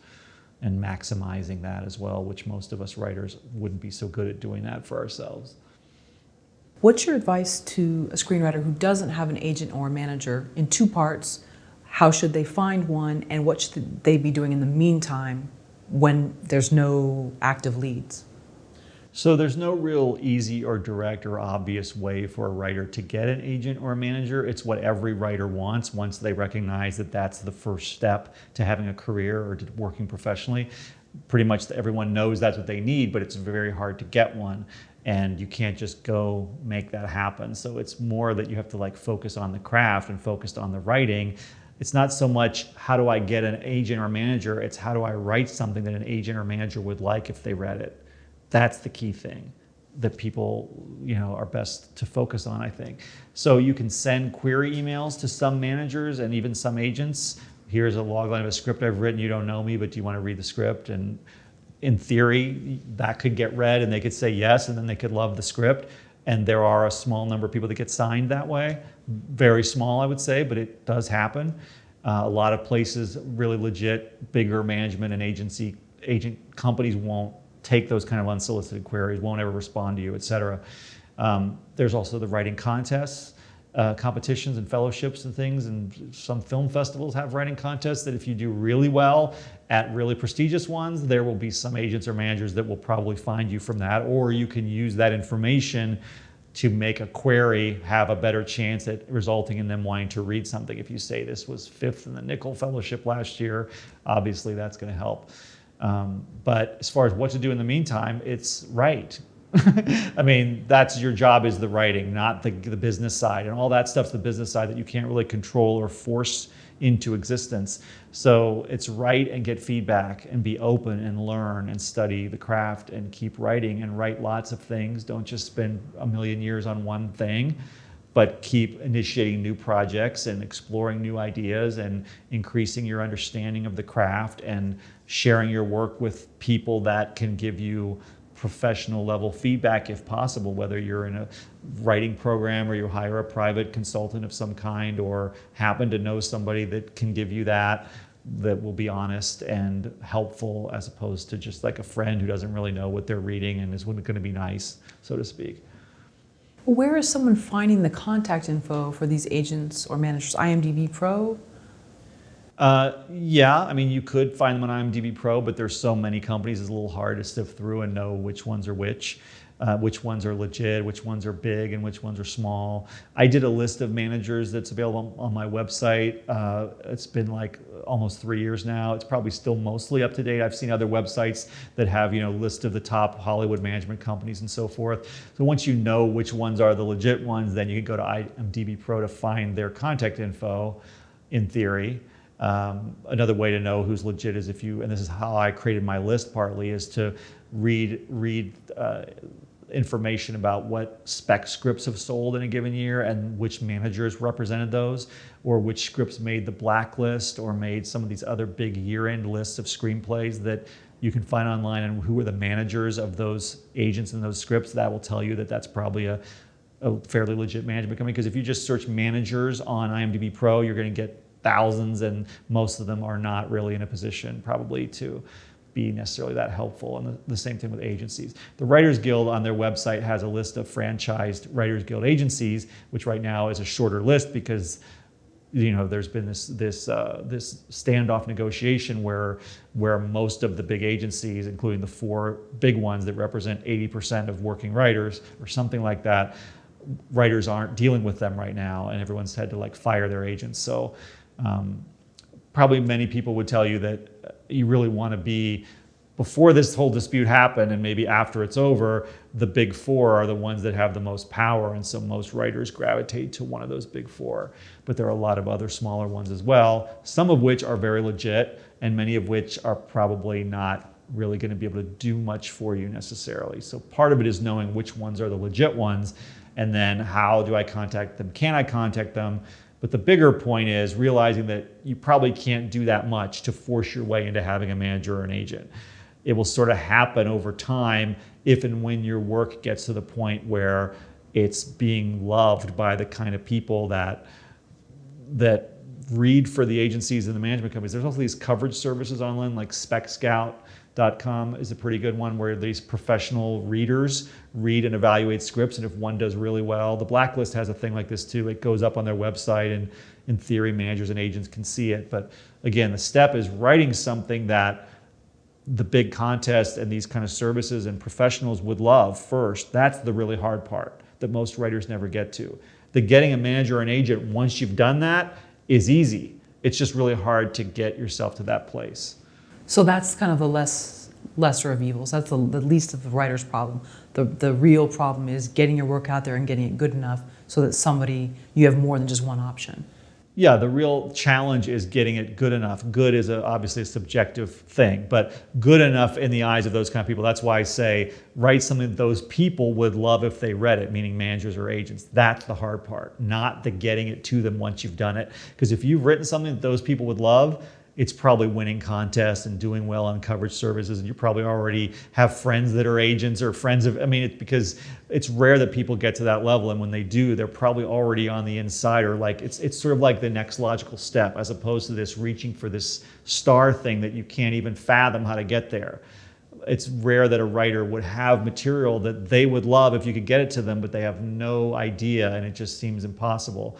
and maximizing that as well, which most of us writers wouldn't be so good at doing that for ourselves. What's your advice to a screenwriter who doesn't have an agent or a manager in 2 parts? How should they find one, and what should they be doing in the meantime when there's no active leads? So there's no real easy or direct or obvious way for a writer to get an agent or a manager. It's what every writer wants once they recognize that that's the first step to having a career or to working professionally. Pretty much everyone knows that's what they need, but it's very hard to get one. And you can't just go make that happen. So it's more that you have to focus on the craft and focus on the writing. It's not so much how do I get an agent or manager, it's how do I write something that an agent or manager would like if they read it. That's the key thing that people are best to focus on, I think. So you can send query emails to some managers and even some agents. Here's a logline of a script I've written, you don't know me, but do you want to read the script? And in theory, that could get read and they could say yes, and then they could love the script. And there are a small number of people that get signed that way. Very small, I would say, but it does happen. A lot of places, really legit, bigger management and agent companies won't take those kind of unsolicited queries, won't ever respond to you, et cetera. There's also the writing contests, competitions and fellowships and things, and some film festivals have writing contests that if you do really well at really prestigious ones, there will be some agents or managers that will probably find you from that, or you can use that information to make a query have a better chance at resulting in them wanting to read something. If you say this was 5th in the Nickel Fellowship last year, obviously that's going to help. But as far as what to do in the meantime, it's write. I mean, that's your job, is the writing, not the business side. And all that stuff's the business side that you can't really control or force into existence. So it's write and get feedback and be open and learn and study the craft and keep writing and write lots of things. Don't just spend a million years on one thing, but keep initiating new projects and exploring new ideas and increasing your understanding of the craft and sharing your work with people that can give you professional level feedback if possible, whether you're in a writing program or you hire a private consultant of some kind or happen to know somebody that can give you that. that will be honest and helpful, as opposed to just like a friend who doesn't really know what they're reading and is going to be nice, so to speak. Where is someone finding the contact info for these agents or managers? IMDb Pro? Yeah, I mean, you could find them on IMDb Pro, but there's so many companies, it's a little hard to sift through and know which ones are which ones are legit, which ones are big, and which ones are small. I did a list of managers that's available on my website. It's been like almost 3 years now. It's probably still mostly up to date. I've seen other websites that have, list of the top Hollywood management companies and so forth. So once you know which ones are the legit ones, then you can go to IMDb Pro to find their contact info, in theory. Another way to know who's legit is and this is how I created my list partly, is to read information about what spec scripts have sold in a given year and which managers represented those, or which scripts made the blacklist or made some of these other big year-end lists of screenplays that you can find online, and who are the managers of those agents and those scripts. That will tell you that that's probably a fairly legit management company, because if you just search managers on IMDb Pro, you're going to get thousands, and most of them are not really in a position probably to be necessarily that helpful. And the same thing with agencies. The Writers Guild on their website has a list of franchised Writers Guild agencies, which right now is a shorter list because there's been this standoff negotiation where most of the big agencies, including the 4 big ones that represent 80% of working writers or something like that, writers aren't dealing with them right now, and everyone's had to fire their agents. So probably many people would tell you that you really want to be, before this whole dispute happened and maybe after it's over, the big 4 are the ones that have the most power, and so most writers gravitate to one of those big 4. But there are a lot of other smaller ones as well, some of which are very legit and many of which are probably not really going to be able to do much for you necessarily. So part of it is knowing which ones are the legit ones, and then how do I contact them? Can I contact them? But the bigger point is realizing that you probably can't do that much to force your way into having a manager or an agent. It will sort of happen over time if and when your work gets to the point where it's being loved by the kind of people that read for the agencies and the management companies. There's also these coverage services online, like SpecScout.com is a pretty good one, where these professional readers read and evaluate scripts, and if one does really well, the Blacklist has a thing like this too. It goes up on their website, and in theory managers and agents can see it. But again, the step is writing something that the big contest and these kind of services and professionals would love first. That's the really hard part that most writers never get to. The getting a manager or an agent once you've done that is easy. It's just really hard to get yourself to that place. So that's kind of the lesser of evils. That's the least of the writer's problem. The real problem is getting your work out there and getting it good enough so that you have more than just one option. Yeah, the real challenge is getting it good enough. Good is obviously a subjective thing, but good enough in the eyes of those kind of people. That's why I say write something that those people would love if they read it, meaning managers or agents. That's the hard part, not the getting it to them once you've done it. Because if you've written something that those people would love, it's probably winning contests and doing well on coverage services, and you probably already have friends that are agents or friends of, it's because it's rare that people get to that level, and when they do, they're probably already on the inside, or it's sort of like the next logical step, as opposed to this reaching for this star thing that you can't even fathom how to get there. It's rare that a writer would have material that they would love if you could get it to them, but they have no idea, and it just seems impossible.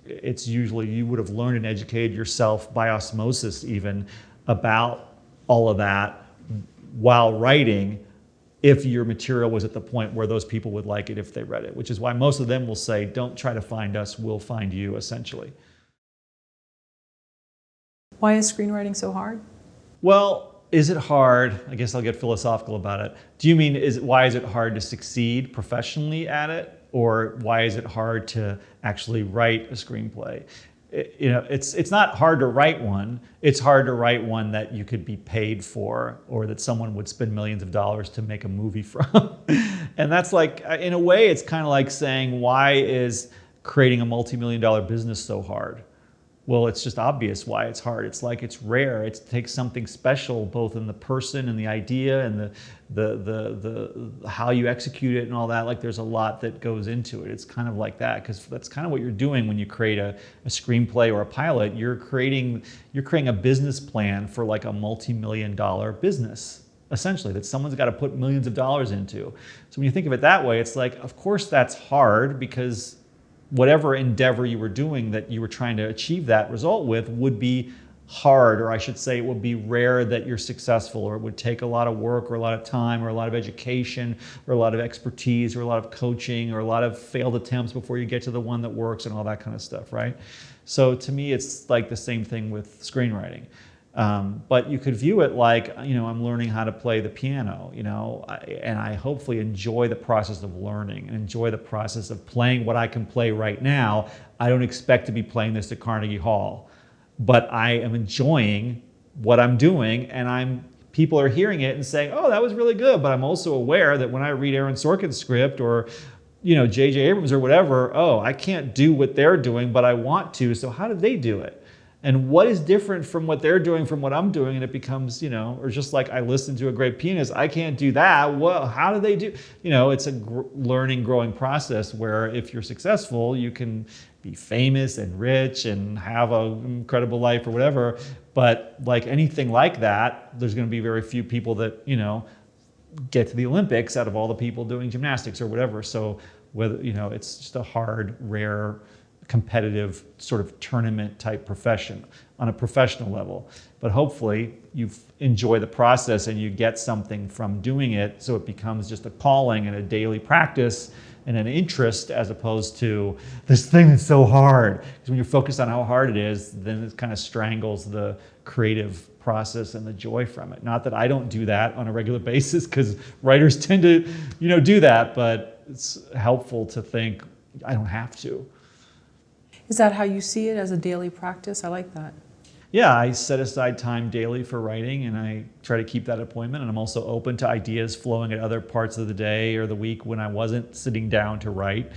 It's usually you would have learned and educated yourself by osmosis even about all of that while writing, if your material was at the point where those people would like it if they read it, which is why most of them will say, don't try to find us, we'll find you, essentially. Why is screenwriting so hard? Well, is it hard? I guess I'll get philosophical about it. Do you mean why is it hard to succeed professionally at it? Or why is it hard to actually write a screenplay? It's not hard to write one. It's hard to write one that you could be paid for, or that someone would spend millions of dollars to make a movie from. And that's like, in a way, it's kind of like saying, why is creating a multi-million-dollar business so hard? Well, it's just obvious why it's hard. It's like it's rare. It takes something special, both in the person and the idea and the how you execute it and all that. Like there's a lot that goes into it. It's kind of like that, because that's kind of what you're doing when you create a screenplay or a pilot. You're creating a business plan for like a multi-million-dollar business, essentially, that someone's got to put millions of dollars into. So when you think of it that way, it's like, of course that's hard, because whatever endeavor you were doing that you were trying to achieve that result with would be hard, or I should say it would be rare that you're successful, or it would take a lot of work or a lot of time or a lot of education or a lot of expertise or a lot of coaching or a lot of failed attempts before you get to the one that works and all that kind of stuff, right? So to me, it's like the same thing with screenwriting. But you could view it like, I'm learning how to play the piano, and I hopefully enjoy the process of learning and enjoy the process of playing what I can play right now. I don't expect to be playing this at Carnegie Hall, but I am enjoying what I'm doing, and people are hearing it and saying, oh, that was really good. But I'm also aware that when I read Aaron Sorkin's script or J.J. Abrams or whatever, oh, I can't do what they're doing, but I want to. So how did they do it? And what is different from what they're doing from what I'm doing? And it becomes, or just like I listen to a great pianist, I can't do that. Well, how do they do? It's a learning, growing process where if you're successful, you can be famous and rich and have an incredible life or whatever. But like anything like that, there's going to be very few people that, get to the Olympics out of all the people doing gymnastics or whatever. So whether, it's just a hard, rare, competitive sort of tournament type profession on a professional level. But hopefully you enjoy the process and you get something from doing it, so it becomes just a calling and a daily practice and an interest, as opposed to this thing that's so hard. Because when you're focused on how hard it is, then it kind of strangles the creative process and the joy from it. Not that I don't do that on a regular basis, because writers tend to do that, but it's helpful to think I don't have to. Is that how you see it, as a daily practice? I like that. Yeah, I set aside time daily for writing, and I try to keep that appointment. And I'm also open to ideas flowing at other parts of the day or the week when I wasn't sitting down to write.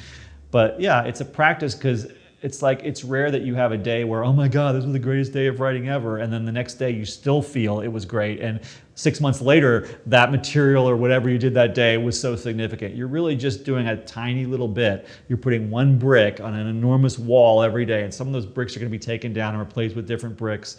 But yeah, it's a practice, because it's like, it's rare that you have a day where, oh my God, this was the greatest day of writing ever. And then the next day you still feel it was great. And 6 months later, that material or whatever you did that day was so significant. You're really just doing a tiny little bit. You're putting one brick on an enormous wall every day. And some of those bricks are going to be taken down and replaced with different bricks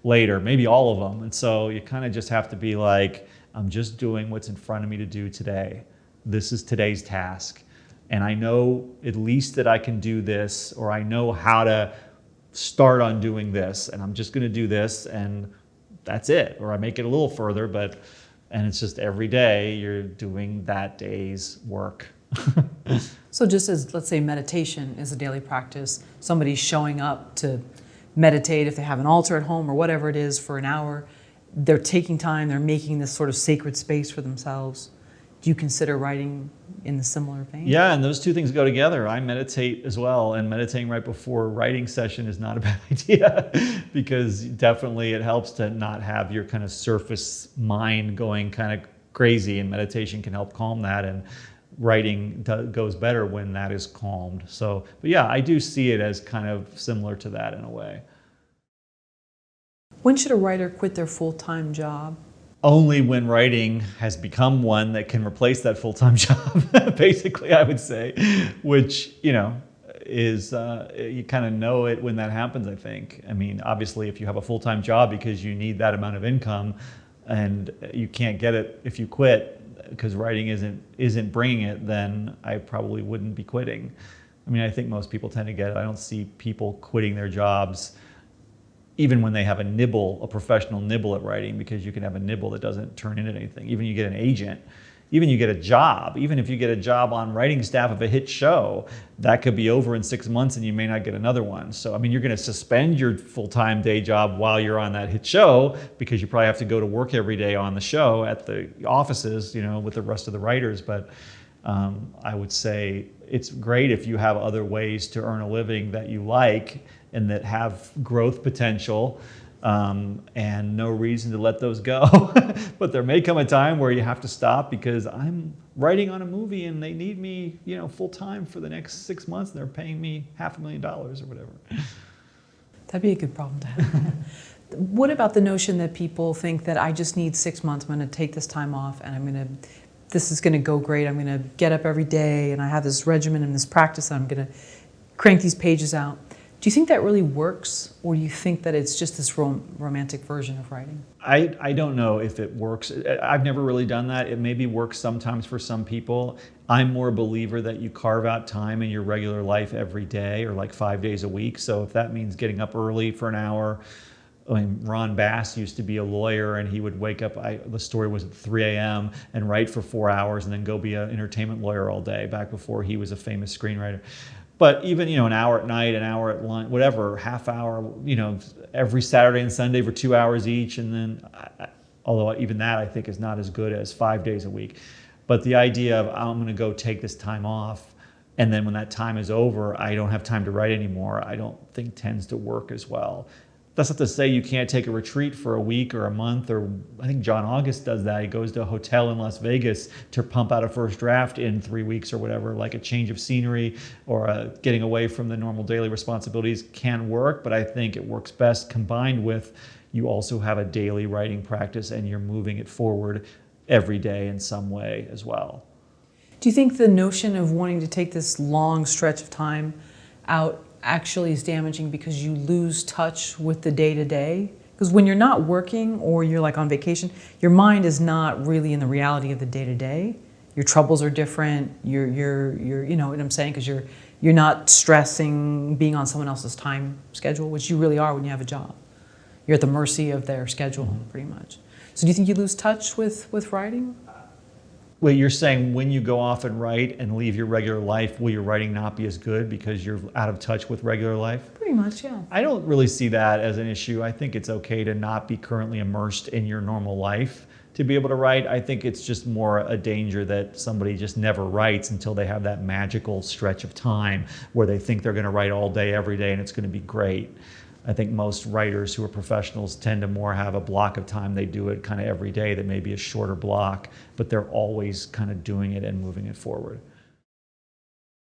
later, maybe all of them. And so you kind of just have to be like, I'm just doing what's in front of me to do today. This is today's task. And I know at least that I can do this, or I know how to start on doing this, and I'm just going to do this, and that's it. Or I make it a little further, and it's just every day you're doing that day's work. So just as, let's say, meditation is a daily practice, somebody's showing up to meditate, if they have an altar at home or whatever it is, for an hour, they're taking time, they're making this sort of sacred space for themselves. Do you consider writing in the similar vein? Yeah, and those two things go together. I meditate as well, and meditating right before a writing session is not a bad idea, because definitely it helps to not have your kind of surface mind going kind of crazy, and meditation can help calm that, and writing goes better when that is calmed. So, but yeah, I do see it as kind of similar to that in a way. When should a writer quit their full-time job? Only when writing has become one that can replace that full-time job, basically, I would say, which, is, you kind of know it when that happens, I think. I mean, obviously, if you have a full-time job because you need that amount of income and you can't get it if you quit because writing isn't bringing it, then I probably wouldn't be quitting. I mean, I think most people tend to get it. I don't see people quitting their jobs even when they have a professional nibble at writing, because you can have a nibble that doesn't turn into anything. Even you get an agent, even you get a job, even if you get a job on writing staff of a hit show, that could be over in 6 months and you may not get another one. So, I mean, you're going to suspend your full-time day job while you're on that hit show, because you probably have to go to work every day on the show at the offices, with the rest of the writers. But I would say it's great if you have other ways to earn a living that you like and that have growth potential, and no reason to let those go. But there may come a time where you have to stop because I'm writing on a movie and they need me, full time for the next 6 months, and they're paying me $500,000 or whatever. That'd be a good problem to have. What about the notion that people think that I just need 6 months, I'm going to take this time off and this is going to go great, I'm going to get up every day and I have this regimen and this practice and I'm going to crank these pages out. Do you think that really works, or do you think that it's just this romantic version of writing? I don't know if it works. I've never really done that. It maybe works sometimes for some people. I'm more a believer that you carve out time in your regular life every day, or like 5 days a week. So if that means getting up early for an hour, I mean, Ron Bass used to be a lawyer and he would wake up, the story was at 3 a.m. and write for 4 hours and then go be an entertainment lawyer all day, back before he was a famous screenwriter. But even, an hour at night, an hour at lunch, whatever, half hour, every Saturday and Sunday for 2 hours each. And then, although even that I think is not as good as 5 days a week. But the idea of I'm going to go take this time off, and then when that time is over, I don't have time to write anymore, I don't think tends to work as well. That's not to say you can't take a retreat for a week or a month, or I think John August does that. He goes to a hotel in Las Vegas to pump out a first draft in 3 weeks or whatever, like a change of scenery or getting away from the normal daily responsibilities can work, but I think it works best combined with you also have a daily writing practice and you're moving it forward every day in some way as well. Do you think the notion of wanting to take this long stretch of time out actually is damaging because you lose touch with the day-to-day? Because when you're not working or you're like on vacation, your mind is not really in the reality of the day-to-day. Your troubles are different. You're you know what I'm saying? Because you're not stressing being on someone else's time schedule, which you really are when you have a job. You're at the mercy of their schedule, pretty much. So do you think you lose touch with writing? Well, you're saying when you go off and write and leave your regular life, will your writing not be as good because you're out of touch with regular life? Pretty much, yeah. I don't really see that as an issue. I think it's okay to not be currently immersed in your normal life to be able to write. I think it's just more a danger that somebody just never writes until they have that magical stretch of time where they think they're going to write all day, every day, and it's going to be great. I think most writers who are professionals tend to more have a block of time they do it kind of every day that may be a shorter block, but they're always kind of doing it and moving it forward.